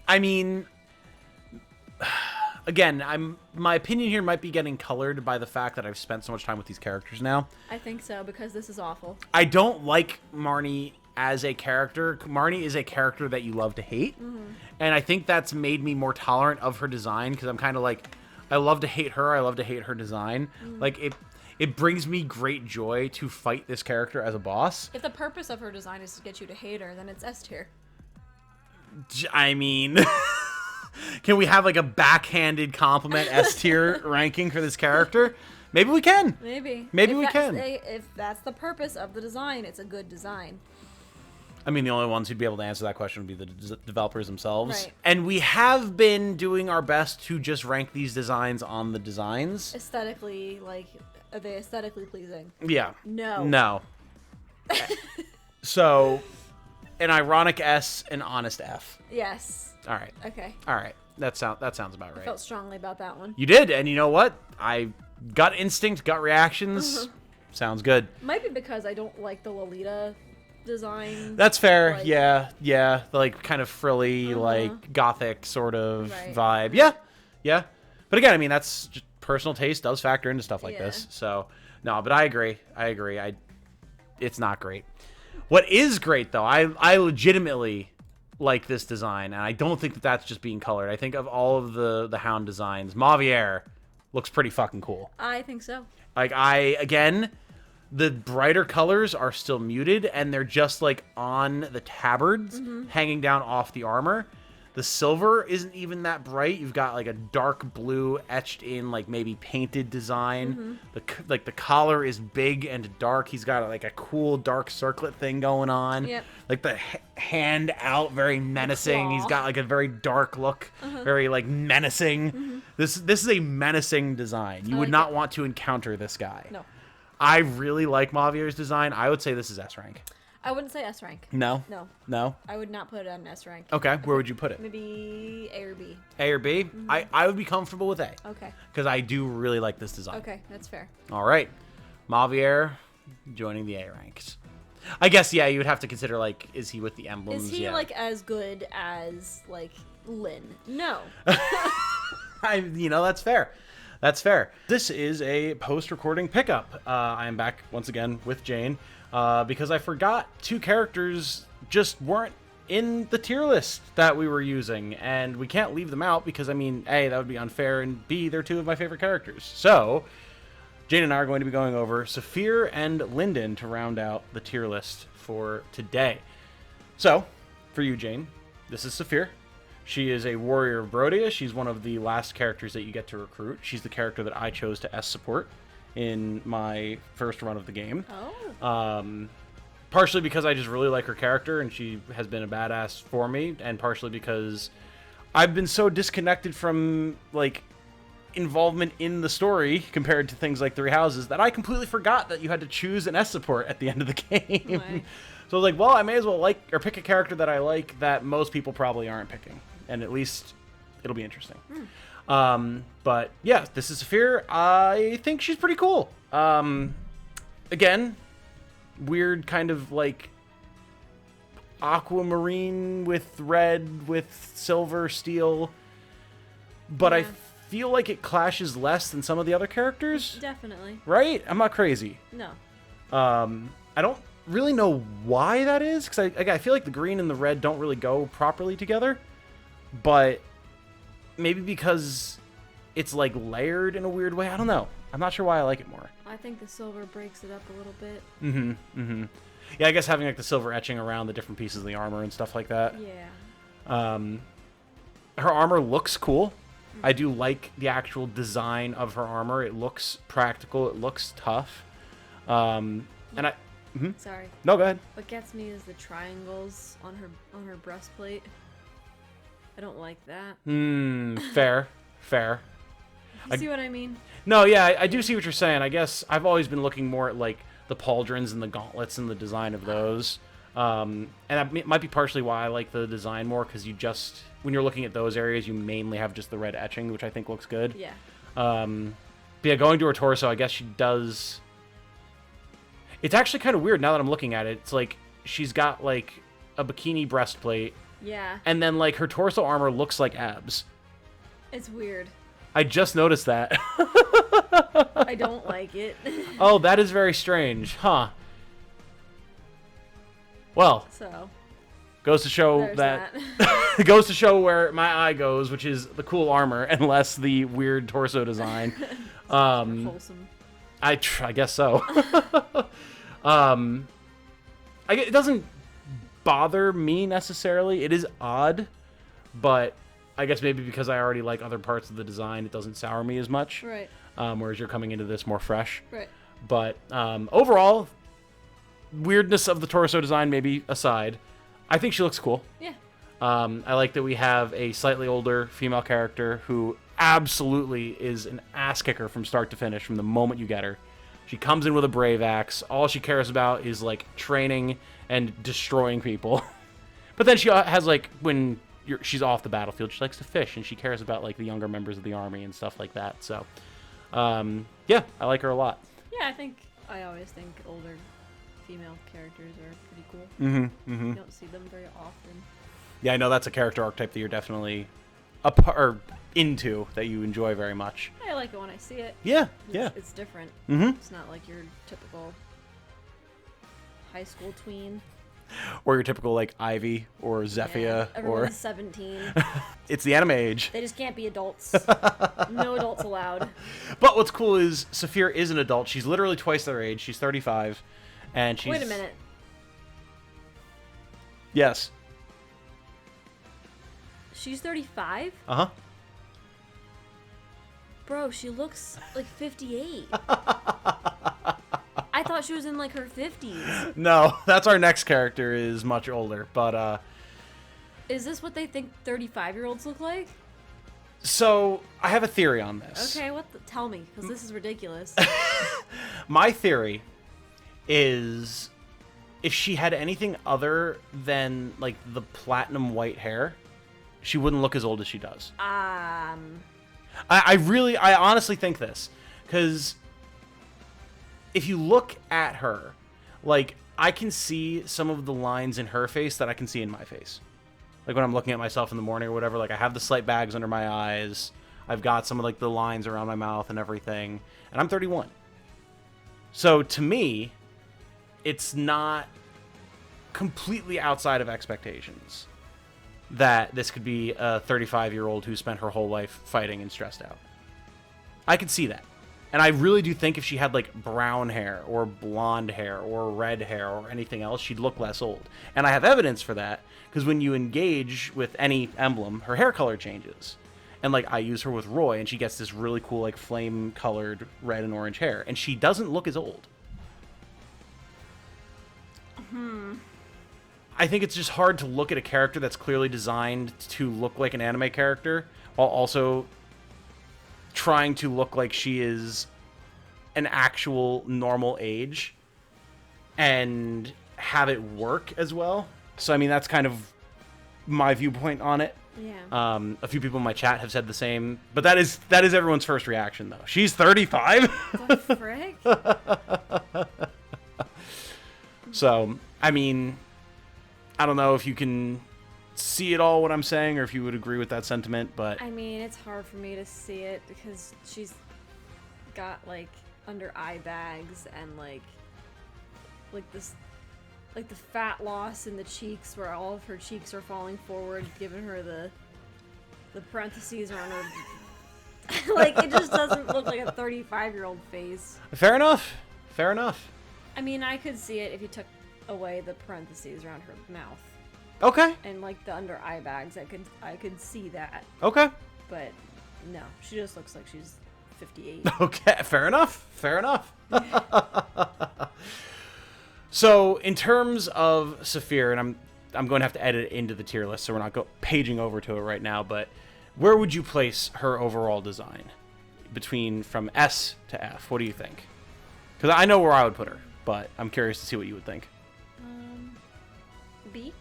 I mean, again, my opinion here might be getting colored by the fact that I've spent so much time with these characters now. I think so, because this is awful. I don't like Marnie as a character. Marnie is a character that you love to hate. And I think that's made me more tolerant of her design, because I'm kind of like, I love to hate her. I love to hate her design. Like, it brings me great joy to fight this character as a boss. If the purpose of her design is to get you to hate her, then it's S tier. I mean, can we have like a backhanded compliment S tier ranking for this character? Maybe we can. Maybe. Maybe we can. If that's the purpose of the design, it's a good design. I mean, the only ones who'd be able to answer that question would be the developers themselves. Right. And we have been doing our best to just rank these designs on the designs. Aesthetically, like, are they aesthetically pleasing? Yeah. No. No. So, an ironic S, an honest F. Yes. All right. Okay. All right. That sounds about right. I felt strongly about that one. You did, and you know what? Gut instinct, gut reactions. Sounds good. Might be because I don't like the Lolita design. That's fair. Like, yeah. The like kind of frilly, like gothic sort of vibe. Yeah. But again, I mean, that's just personal taste does factor into stuff like this. So no, but I agree. It's not great. What is great though, I legitimately like this design, and I don't think that that's just being colored. I think of all of the Hound designs, Mauvier looks pretty fucking cool. I think so. Like, again, the brighter colors are still muted, and they're just, like, on the tabards, hanging down off the armor. The silver isn't even that bright. You've got, like, a dark blue etched in, like, maybe painted design. The collar is big and dark. He's got, like, a cool dark circlet thing going on. Yep. Like, the hand out, very menacing. He's got, like, a very dark look, very, like, menacing. This is a menacing design. You would not want to encounter this guy. No. I really like Mauvier's design. I would say this is S rank. I wouldn't say S rank. No? No. No? I would not put it on S rank. Okay, where would you put it? Maybe A or B. A or B? I would be comfortable with A. Okay. Because I do really like this design. Okay, that's fair. All right. Mauvier joining the A ranks. I guess, yeah, you would have to consider, like, is he with the emblems? Is he, like, as good as, like, Lynn? No. That's fair. That's fair. This is a post-recording pickup. I am back once again with Jane because I forgot 2 characters just weren't in the tier list that we were using, and we can't leave them out because, I mean, A, that would be unfair, and B, they're 2 of my favorite characters. So, Jane and I are going to be going over Saphir and Lindon to round out the tier list for today. So, for you, Jane, this is Saphir. She is a warrior of Brodia. She's one of the last characters that you get to recruit. She's the character that I chose to S support in my first run of the game. Oh. Partially because I just really like her character and she has been a badass for me, and partially because I've been so disconnected from, like, involvement in the story compared to things like Three Houses that I completely forgot that you had to choose an S support at the end of the game. Right. So I was like, well, I may as well pick a character that I like that most people probably aren't picking, and at least it'll be interesting. But yeah, this is Saphir. I think she's pretty cool. Again, weird kind of like aquamarine with red with silver steel, but Yeah. I feel like it clashes less than some of the other characters. Definitely. Right? I'm not crazy. No. I don't really know why that is, because I feel like the green and the red don't really go properly together, but maybe because it's like layered in a weird way. I don't know. I'm not sure why I like it more. I think the silver breaks it up a little bit. Yeah, I guess having like the silver etching around the different pieces of the armor and stuff like that. Yeah. Her armor looks cool. I do like the actual design of her armor. It looks practical. It looks tough. And I... Sorry. No, go ahead. What gets me is the triangles on her breastplate. I don't like that. Fair. You see what I mean? No, yeah, I do see what you're saying. I guess I've always been looking more at, like, the pauldrons and the gauntlets and the design of those. And that might be partially why I like the design more, because you just... When you're looking at those areas, you mainly have just the red etching, which I think looks good. Yeah. But yeah, going to her torso, I guess she does... It's actually kind of weird now that I'm looking at it. It's like she's got, like, a bikini breastplate. Yeah. And then, like, her torso armor looks like abs. It's weird. I just noticed that. I don't like it. Oh, that is very strange. Huh. Well, So, goes to show there's that... that. It goes to show where my eye goes, which is the cool armor and less the weird torso design. Wholesome. I guess so. It doesn't bother me necessarily. It is odd, but I guess maybe because I already like other parts of the design, it doesn't sour me as much. Right. Whereas you're coming into this more fresh. Right. But overall, weirdness of the torso design maybe aside, I think she looks cool. Yeah. I like that we have a slightly older female character who absolutely is an ass kicker from start to finish from the moment you get her. She comes in with a brave axe. All she cares about is, like, training and destroying people. But then she has, like, when she's off the battlefield, she likes to fish, and she cares about, like, the younger members of the army and stuff like that. So, yeah, I like her a lot. Yeah, I always think older female characters are pretty cool. You don't see them very often. Yeah, I know that's a character archetype that you're definitely into, that you enjoy very much. I like it when I see it. Yeah, It's different. Mm-hmm. It's not like your typical high school tween. Or your typical, like, Ivy or Zephyr. Yeah, or everyone's 17. It's the anime age. They just can't be adults. No adults allowed. But what's cool is Saphir is an adult. She's literally twice their age. She's 35. And she's... Wait a minute. Yes. She's 35? Uh-huh. Bro, she looks like 58. I thought she was in like her 50s. No, that's our next character, is much older. But, Is this what they think 35-year-olds look like? So, I have a theory on this. Okay, tell me, because this is ridiculous. My theory is if she had anything other than, like, the platinum white hair, she wouldn't look as old as she does. I honestly think this. Because if you look at her, like, I can see some of the lines in her face that I can see in my face. Like, when I'm looking at myself in the morning or whatever, like, I have the slight bags under my eyes. I've got some of, like, the lines around my mouth and everything. And I'm 31. So, to me, it's not completely outside of expectations that this could be a 35-year-old who spent her whole life fighting and stressed out. I could see that. And I really do think if she had, like, brown hair or blonde hair or red hair or anything else, she'd look less old. And I have evidence for that, because when you engage with any emblem, her hair color changes. And, like, I use her with Roy, and she gets this really cool, like, flame-colored red and orange hair. And she doesn't look as old. I think it's just hard to look at a character that's clearly designed to look like an anime character, while also trying to look like she is an actual normal age and have it work as well. So, I mean, that's kind of my viewpoint on it. Yeah. A few people in my chat have said the same, but that is everyone's first reaction, though. She's 35. The frick? So, I mean, I don't know if you can see it all what I'm saying, or if you would agree with that sentiment, but I mean, it's hard for me to see it because she's got, like, under eye bags and like this, like the fat loss in the cheeks where all of her cheeks are falling forward, giving her the parentheses around her. Like, it just doesn't look like a 35-year-old face. Fair enough. Fair enough. I mean, I could see it if you took away the parentheses around her mouth. Okay. And, like, the under eye bags, I could see that. Okay. But no, she just looks like she's 58. Okay, fair enough. Fair enough. So, in terms of Saphir, and I'm going to have to edit it into the tier list, so we're not paging over to it right now, but where would you place her overall design from S to F? What do you think? Because I know where I would put her, but I'm curious to see what you would think. B?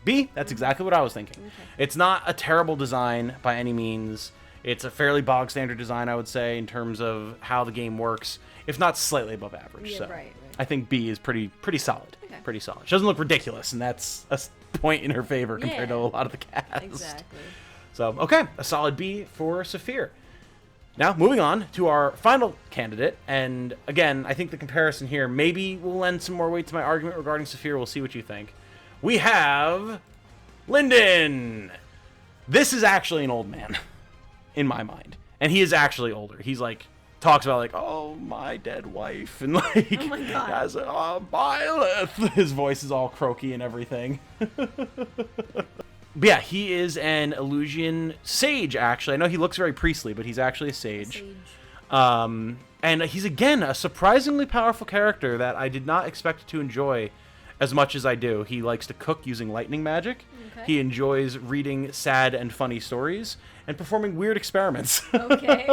B? That's exactly what I was thinking. Okay. It's not a terrible design by any means. It's a fairly bog standard design, I would say, in terms of how the game works, if not slightly above average. Yeah, so right. I think B is pretty solid. Okay. Pretty solid. She doesn't look ridiculous, and that's a point in her favor compared to a lot of the cast. Exactly. So, okay, a solid B for Saphir. Now, moving on to our final candidate, and again, I think the comparison here maybe will lend some more weight to my argument regarding Saphir. We'll see what you think. We have Lindon. This is actually an old man, in my mind. And he is actually older. He's like, talks about like, oh, my dead wife, and like, oh my God. has a Byleth. His voice is all croaky and everything. But yeah, he is an Illusion sage, actually. I know he looks very priestly, but he's actually a sage. And he's, again, a surprisingly powerful character that I did not expect to enjoy as much as I do. He likes to cook using lightning magic. Okay. He enjoys reading sad and funny stories and performing weird experiments. Okay.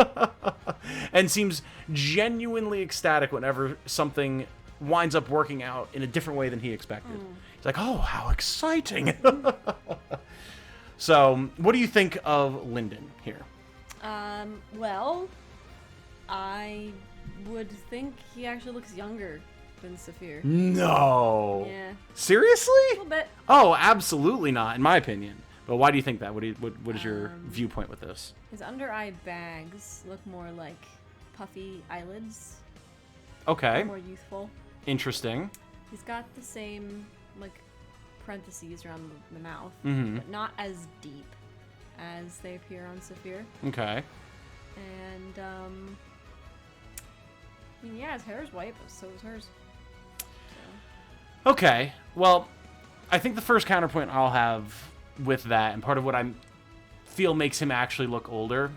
And seems genuinely ecstatic whenever something winds up working out in a different way than he expected. He's like, oh, how exciting. So, what do you think of Lindon here? Well, I would think he actually looks younger than Saphir. No. Yeah. Seriously? A little bit. Oh, absolutely not, in my opinion. But why do you think that? What is your viewpoint with this? His under eye bags look more like puffy eyelids. Okay. More youthful. Interesting. He's got the same, like, parentheses around the mouth, Mm-hmm. but not as deep as they appear on Saphir. Okay. And, I mean, yeah, his hair is white, but so is hers. So. Okay. Well, I think the first counterpoint I'll have with that, and part of what I feel makes him actually look older,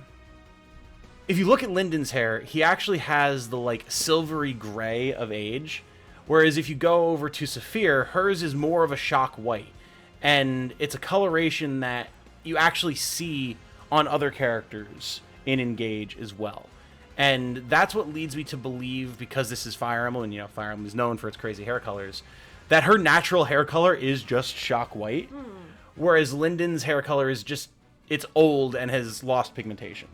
if you look at Lindon's hair, he actually has the, like, silvery gray of age. Whereas if you go over to Saphir, hers is more of a shock white. And it's a coloration that you actually see on other characters in Engage as well. And that's what leads me to believe, because this is Fire Emblem, and, you know, Fire Emblem is known for its crazy hair colors, that her natural hair color is just shock white, whereas Lindon's hair color is just, it's old and has lost pigmentation.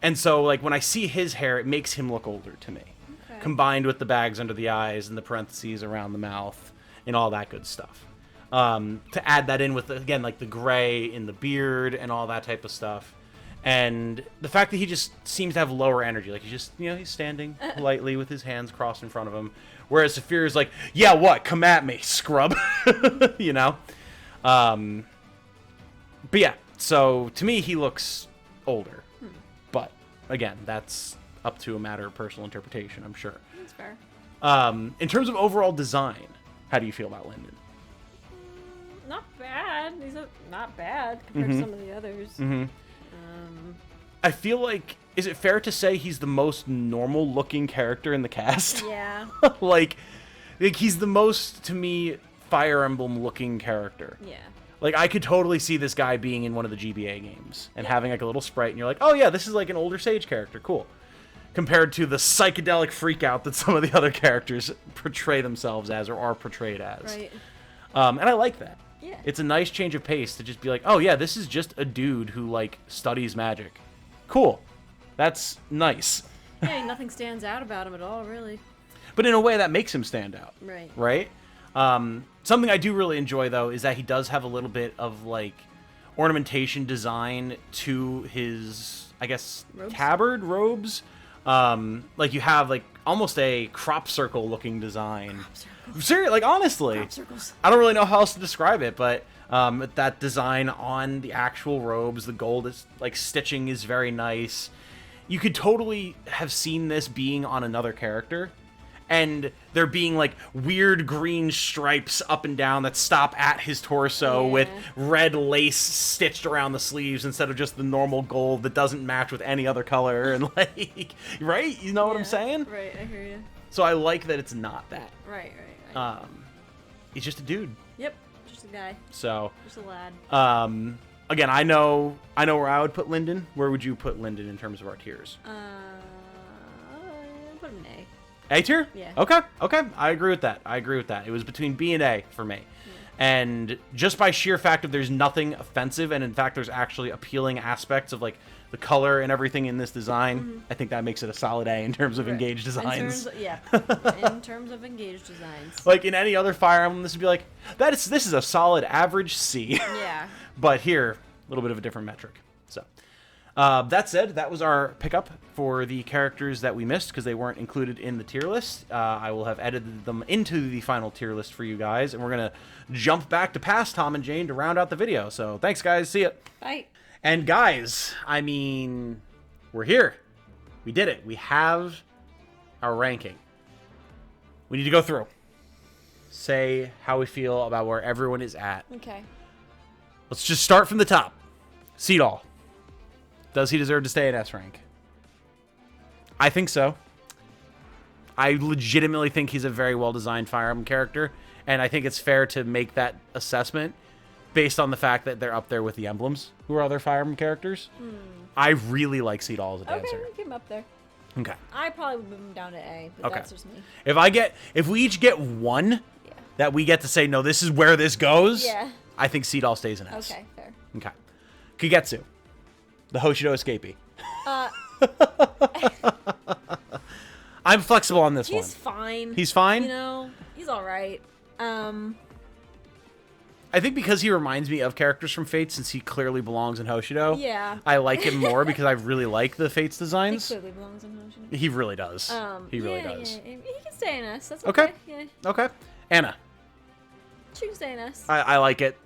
And so, like, when I see his hair, it makes him look older to me. Okay. Combined with the bags under the eyes and the parentheses around the mouth and all that good stuff. To add that in with, again, like the gray in the beard and all that type of stuff. And the fact that he just seems to have lower energy. Like, he's just, you know, he's standing politely with his hands crossed in front of him. Whereas Saphir is like, yeah, what? Come at me, scrub. You know? But yeah, so to me, he looks older. But again, that's up to a matter of personal interpretation, I'm sure. That's fair. In terms of overall design, how do you feel about Lindon? Not bad. He's not bad compared to some of the others. I feel like, is it fair to say he's the most normal looking character in the cast? Yeah. like he's the most, to me, Fire Emblem looking character. Yeah. Like, I could totally see this guy being in one of the GBA games and having like a little sprite, and you're like, oh yeah, this is like an older Sage character, cool. Compared to the psychedelic freakout that some of the other characters portray themselves as or are portrayed as. Right. And I like that. Yeah. It's a nice change of pace to just be like, oh yeah, this is just a dude who like studies magic. Cool. That's nice. Yeah, nothing stands out about him at all, really. But in a way that makes him stand out. Right. Right? Something I do really enjoy, though, is that he does have a little bit of, like, ornamentation design to his, I guess, tabard robes. Like, you have, like, almost a crop circle looking design. Crop circles. Seriously, like, honestly. Crop circles. I don't really know how else to describe it, but that design on the actual robes, the gold is, like, stitching is very nice. You could totally have seen this being on another character. And there being, like, weird green stripes up and down that stop at his torso with red lace stitched around the sleeves instead of just the normal gold that doesn't match with any other color. And, like, right? You know what I'm saying? Right, I hear you. So I like that it's not that. Right. He's just a dude. Yep, just a guy. So. Just a lad. Again, I know where I would put Lindon. Where would you put Lindon in terms of our tiers? Put him in A. A tier? Yeah. Okay. I agree with that. It was between B and A for me. Yeah. And just by sheer fact of there's nothing offensive, and in fact there's actually appealing aspects of like the color and everything in this design, I think that makes it a solid A in terms of engaged designs. In terms of engaged designs. Like in any other Fire Emblem, this would be like, this is a solid average C. Yeah. But here, a little bit of a different metric. So. That said, that was our pickup for the characters that we missed because they weren't included in the tier list. I will have edited them into the final tier list for you guys, and we're going to jump back to past Tom and Jane to round out the video. So thanks, guys. See ya. Bye. And guys, I mean, we're here. We did it. We have our ranking. We need to go through. Say how we feel about where everyone is at. Okay. Let's just start from the top. Seedall. Does he deserve to stay in S rank? I think so. I legitimately think he's a very well-designed Fire Emblem character, and I think it's fair to make that assessment based on the fact that they're up there with the Emblems, who are other Fire Emblem characters. I really like Seedall as a dancer. Okay, we keep him up there. Okay. I probably would move him down to A, but that's just me. If we each get one that we get to say, no, this is where this goes, I think Seedall stays in S. Okay, fair. Okay. Kagetsu. The Hoshido escapee. I'm flexible on this one. He's fine. He's fine? You know, he's all right. I think because he reminds me of characters from Fates, since he clearly belongs in Hoshido. Yeah. I like him more because I really like the Fates designs. He clearly belongs in Hoshido. He really does. He really does. Yeah. He can stay in S. That's okay. Yeah. Okay. Anna. She can stay in S. I like it.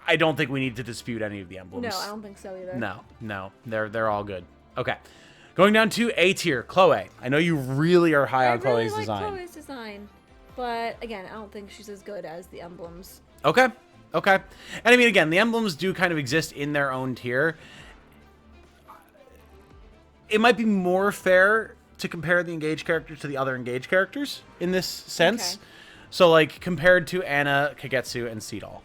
I don't think we need to dispute any of the emblems. No, I don't think so either. No. They're all good. Okay. Going down to A tier, Chloe. I know you really are high on Chloe's design. I really like Chloe's design. But again, I don't think she's as good as the emblems. Okay. And I mean, again, the emblems do kind of exist in their own tier. It might be more fair to compare the engaged characters to the other engaged characters in this sense. Okay. So, like, compared to Anna, Kagetsu, and Seedall,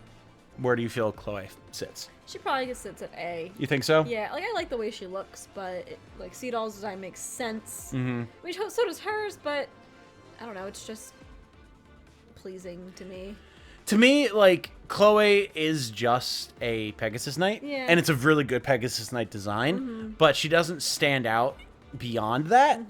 where do you feel Chloe sits? She probably sits at A. You think so? Yeah, like, I like the way she looks, but, like, Seedall's design makes sense. Mm-hmm. I mean, so does hers, but, I don't know, it's just... pleasing to me. To me, like, Chloe is just a Pegasus Knight. Yeah. And it's a really good Pegasus Knight design. But she doesn't stand out beyond that.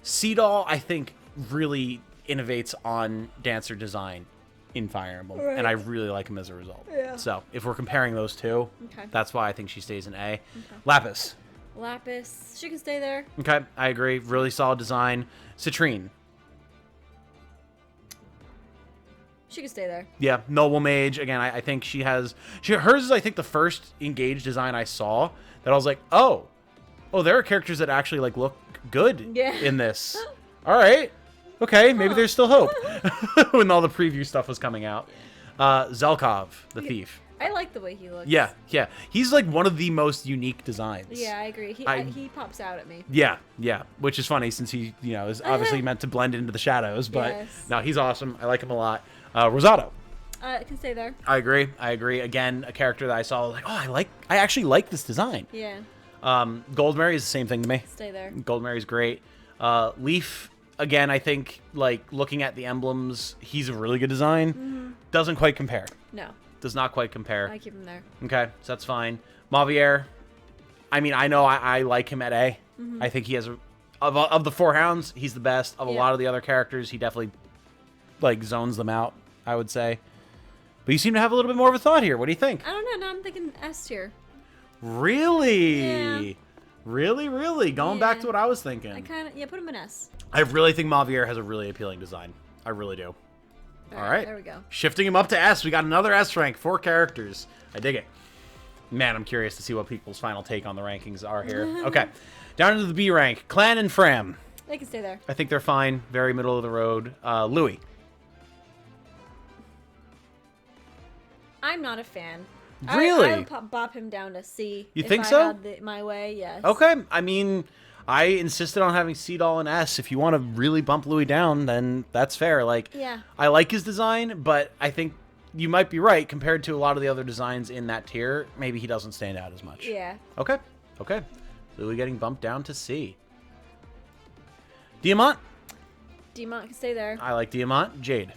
Seadoll, I think, really innovates on Dancer design in Fire Emblem. Right. And I really like him as a result. Yeah. So, if we're comparing those two, Okay. that's why I think she stays in A. Okay. Lapis. Lapis, she can stay there. Okay, I agree. Really solid design. Citrine. She can stay there. Yeah, Noble Mage. Again, I think she has... hers is, I think, the first engaged design I saw that I was like, oh, there are characters that actually, like, look good in this. All right. Okay, maybe there's still hope. When all the preview stuff was coming out. Zelkov, the thief. I like the way he looks. Yeah. He's, like, one of the most unique designs. Yeah, I agree. He pops out at me. Yeah. Which is funny since he, is obviously meant to blend into the shadows. But, no, he's awesome. I like him a lot. Rosado. It can stay there. I agree. Again, a character that I saw, like, I actually like this design. Yeah. Goldmary is the same thing to me. Stay there. Goldmary's great. Leaf, again, I think, like, looking at the emblems, he's a really good design. Doesn't quite compare. No. Does not quite compare. I keep him there. Okay, so that's fine. Mauvier, I mean, I know I like him at A. I think he has, of the 4 Hounds, he's the best. Of a lot of the other characters, he definitely, like, zones them out, I would say. But you seem to have a little bit more of a thought here. What do you think? I don't know. Now I'm thinking S tier. Really? Yeah. Really? Going back to what I was thinking. I kind of, put him in S. I really think Mauvier has a really appealing design. I really do. All right. There we go. Shifting him up to S. We got another S rank. 4 characters. I dig it. Man, I'm curious to see what people's final take on the rankings are here. Okay. Down into the B rank. Clan and Fram. They can stay there. I think they're fine. Very middle of the road. Louis. I'm not a fan. Really? I would bop him down to C. You think so? If I had my way, yes. Okay. I mean, I insisted on having Seadoll and S. If you want to really bump Louis down, then that's fair. Like, yeah. I like his design, but I think you might be right. Compared to a lot of the other designs in that tier, maybe he doesn't stand out as much. Yeah. Okay. Louis getting bumped down to C. Diamant. Diamant can stay there. I like Diamant. Jade.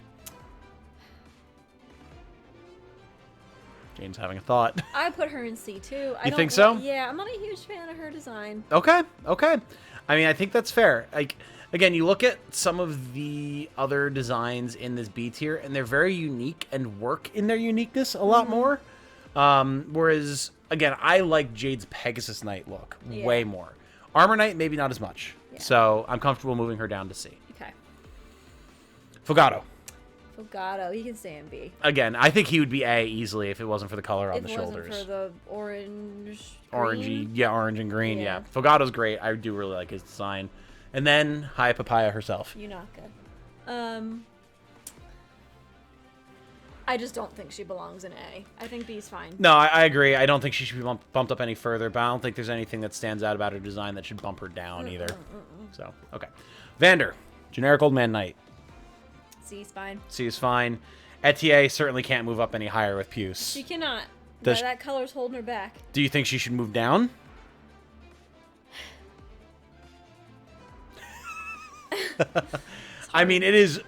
Jane's having a thought. I put her in C too. You think so? Yeah, I'm not a huge fan of her design. Okay. I mean, I think that's fair. Like, again, you look at some of the other designs in this B tier, and they're very unique and work in their uniqueness a lot more. Whereas, again, I like Jade's Pegasus Knight look way more. Armor Knight, maybe not as much. Yeah. So I'm comfortable moving her down to C. Okay. Fogado, he can stay in B. Again, I think he would be A easily if it wasn't for the color on the shoulders. If it wasn't for the orange, orangey, yeah, orange and green, yeah. Fogado's great. I do really like his design. And then High Papaya herself. Yunaka. I just don't think she belongs in A. I think B's fine. No, I agree. I don't think she should be bumped up any further, but I don't think there's anything that stands out about her design that should bump her down either. So, okay. Vander, generic old man knight. C is fine. C is fine. Etier certainly can't move up any higher with Puce. She cannot. That color's holding her back. Do you think she should move down? I mean, it is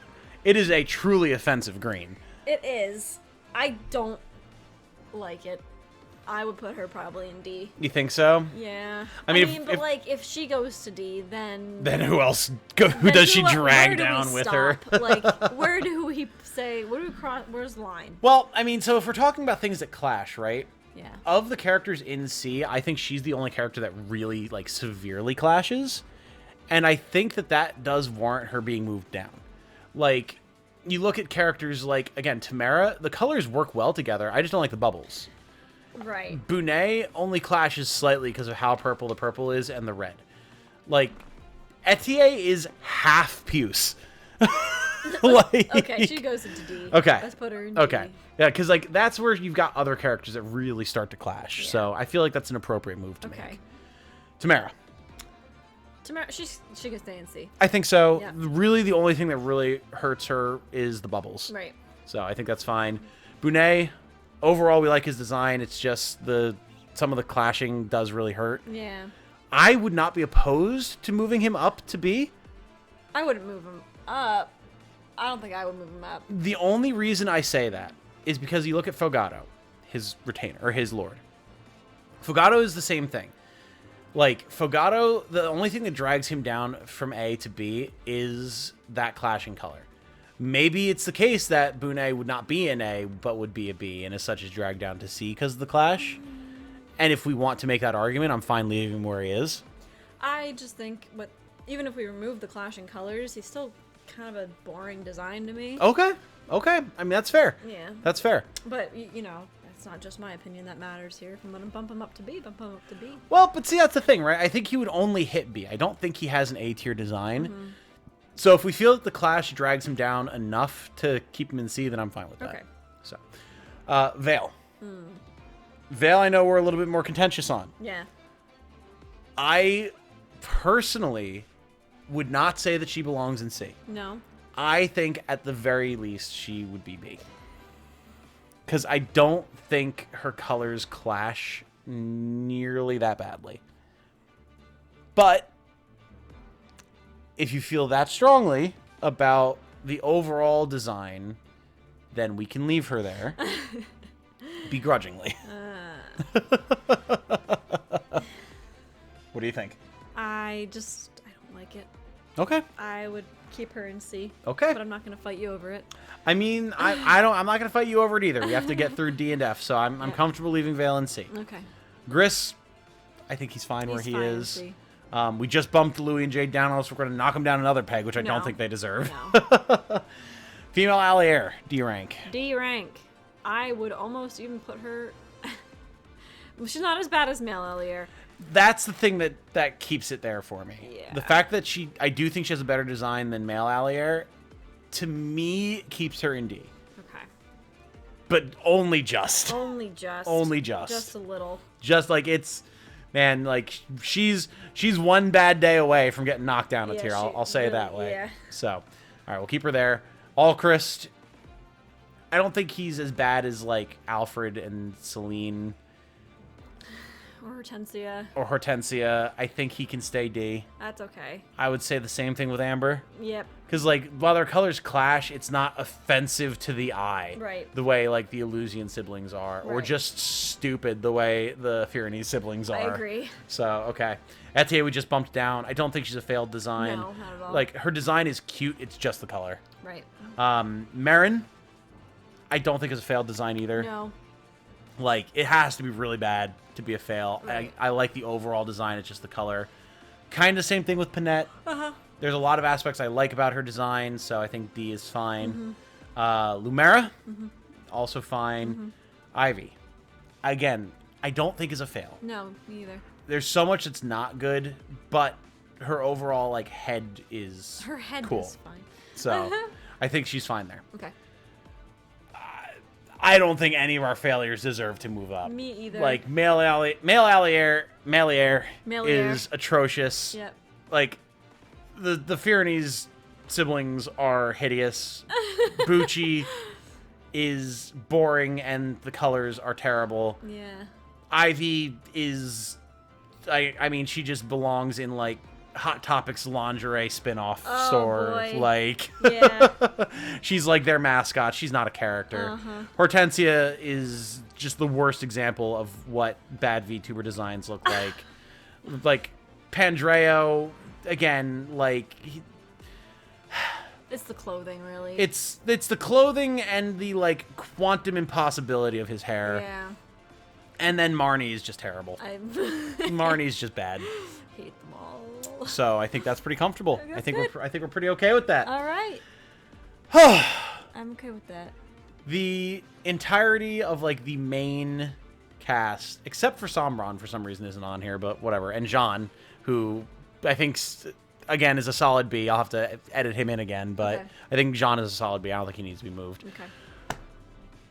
a truly offensive green. It is. I don't like it. I would put her probably in D. You think so? Yeah. I mean, if she goes to D, then who else? Who does she drag down with her? Like, where do we say? Where do we cross? Where's the line? Well, I mean, so if we're talking about things that clash, right? Yeah. Of the characters in C, I think she's the only character that really, like, severely clashes, and I think that does warrant her being moved down. Like, you look at characters like, again, Tamara. The colors work well together. I just don't like the bubbles. Right. Bunet only clashes slightly because of how purple the purple is and the red. Like, Etier is half Puce. Like, okay, she goes into D. Okay. Let's put her in D. Okay. Yeah, because, like, that's where you've got other characters that really start to clash. Yeah. So I feel like that's an appropriate move to make. Tamara, she can stay in C. I think so. Yeah. Really, the only thing that really hurts her is the bubbles. Right. So I think that's fine. Bunet, overall, we like his design. It's just some of the clashing does really hurt. Yeah. I would not be opposed to moving him up to B. I wouldn't move him up. I don't think I would move him up. The only reason I say that is because you look at Fogado, his retainer, or his lord. Fogado is the same thing. Like, Fogado, the only thing that drags him down from A to B is that clashing color. Maybe it's the case that Bune would not be an A, but would be a B, and as such is dragged down to C because of the clash. And if we want to make that argument, I'm fine leaving him where he is. I just think, even if we remove the clashing colors, he's still kind of a boring design to me. Okay. I mean, that's fair. Yeah. That's fair. But, you know, it's not just my opinion that matters here. If I'm going to bump him up to B, bump him up to B. Well, but see, that's the thing, right? I think he would only hit B. I don't think he has an A-tier design. So if we feel that the clash drags him down enough to keep him in C, then I'm fine with that. Okay. So, Veyle. Veyle, I know we're a little bit more contentious on. Yeah. I personally would not say that she belongs in C. No. I think at the very least she would be B. Because I don't think her colors clash nearly that badly. But if you feel that strongly about the overall design, then we can leave her there. Begrudgingly. What do you think? I don't like it. Okay. I would keep her in C. Okay. But I'm not going to fight you over it. I mean, I'm not gonna fight you over it either. We have to get through D and F, so I'm comfortable leaving Veyle in C. Okay. Gris, I think he's fine where he fine in is. C. We just bumped Louis and Jade down, so we're gonna knock him down another peg, which I don't No. think they deserve. No. Female allier, D rank. D rank. I would almost even put her... Well, she's not as bad as male Elier. That's the thing that keeps it there for me. Yeah. The fact that I do think she has a better design than male allier, to me, keeps her in D. Okay. But only just. Only just. Only just. Just a little. Just like it's, man, like she's one bad day away from getting knocked down a tier. I'll say it that way. Yeah. So, all right, we'll keep her there. Alchrist, I don't think he's as bad as like Alfred and Celine Or Hortensia. or Hortensia. I think he can stay D. That's okay. I would say the same thing with Amber. Yep. Because, like, while their colors clash, it's not offensive to the eye. Right. The way, like, the Illusian siblings are. Or Right. just stupid the way the Firenese siblings are. I agree. So, okay. Etier we just bumped down. I don't think she's a failed design. No, not at all. Like, her design is cute. It's just the color. Right. Marin, I don't think is a failed design either. No. Like, it has to be really bad to be a fail. Right. I like the overall design. It's just the color. Kind of same thing with Panette. Uh-huh. There's a lot of aspects I like about her design, so I think D is fine. Lumera, also fine. Ivy, again, I don't think is a fail. No, me either. There's so much that's not good, but her overall like head is Her head cool. is fine. So I think she's fine there. Okay. I don't think any of our failures deserve to move up. Me either. Like male allier Mauvier. is atrocious. Yep. Like the Firenese siblings are hideous. Bucci is boring and the colors are terrible. Yeah. Ivy is I mean she just belongs in like Hot Topics lingerie spin-off store. Boy. Like Yeah. she's like their mascot. She's not a character. Hortensia is just the worst example of what bad VTuber designs look like. Like Pandreo, again, like It's the clothing, really. it's the clothing and the like quantum impossibility of his hair. Yeah. And then Marnie is just terrible. I Marnie's just bad. hate them all. So I think that's pretty comfortable. That's I think good. we're pretty okay with that. All right. I'm okay with that. The entirety of like the main cast, except for Sombron for some reason isn't on here, but whatever. And Jean, who I think again is a solid B. I'll have to edit him in again, but Okay. I think Jean is a solid B. I don't think he needs to be moved. Okay.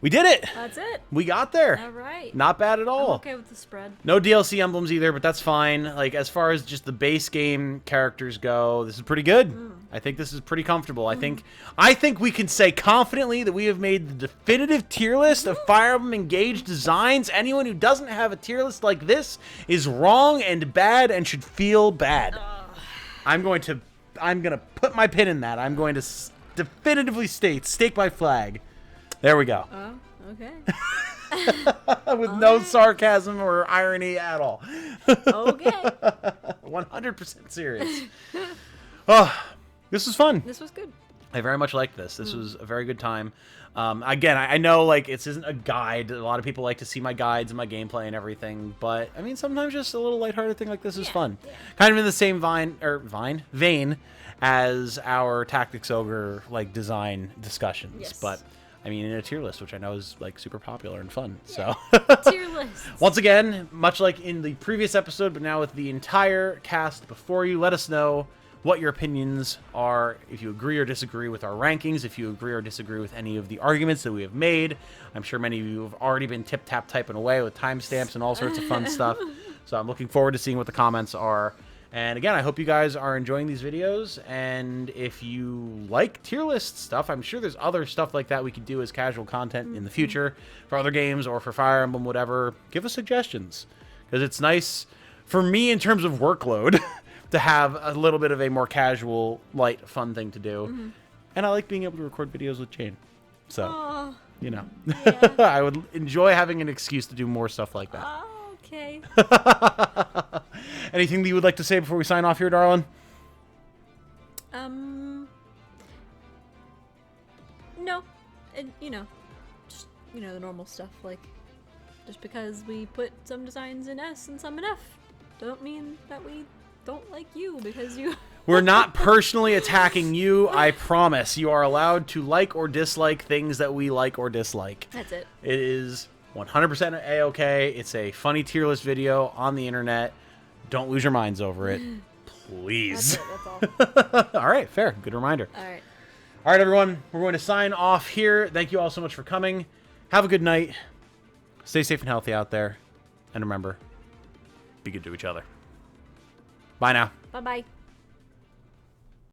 We did it. That's it. We got there. All right. Not bad at I'm all. okay with the spread. No DLC emblems either, but that's fine. Like, as far as just the base game characters go, this is pretty good. I think this is pretty comfortable. I think we can say confidently that we have made the definitive tier list of Fire Emblem Engage designs. Anyone who doesn't have a tier list like this is wrong and bad and should feel bad. I'm gonna put my pin in that. I'm going to definitively states, stake my flag. There we go. Oh, okay. With no sarcasm or irony at all. Okay. 100% serious. Oh, this was fun. This was good. I very much liked this. This was a very good time. Again, I know like it isn't a guide. A lot of people like to see my guides and my gameplay and everything, but I mean sometimes just a little lighthearted thing like this is fun. Yeah. Kind of in the same vein as our Tactics Ogre like design discussions. Yes. But I mean in a tier list, which I know is like super popular and fun. Yeah. So tier list. Once again, much like in the previous episode, but now with the entire cast before you, let us know what your opinions are, if you agree or disagree with our rankings, if you agree or disagree with any of the arguments that we have made. I'm sure many of you have already been tip-tap typing away with timestamps and all sorts of fun stuff. So I'm looking forward to seeing what the comments are. And again, I hope you guys are enjoying these videos. And if you like tier list stuff, I'm sure there's other stuff like that we could do as casual content in the future for other games or for Fire Emblem, whatever. Give us suggestions, because it's nice for me in terms of workload to have a little bit of a more casual, light, fun thing to do. And I like being able to record videos with Jane. So, you know, I would enjoy having an excuse to do more stuff like that. Okay. Anything that you would like to say before we sign off here, darling? No. And, you know, just, you know, the normal stuff. Like, just because we put some designs in S and some in F, don't mean that we don't like you because you... We're not personally attacking you, I promise. You are allowed to like or dislike things that we like or dislike. That's it. It is 100% A-okay. It's a funny tier list video on the internet. Don't lose your minds over it. Please. That's it, that's all. All right, fair. Good reminder. All right. All right, everyone. We're going to sign off here. Thank you all so much for coming. Have a good night. Stay safe and healthy out there. And remember, be good to each other. Bye now. Bye-bye.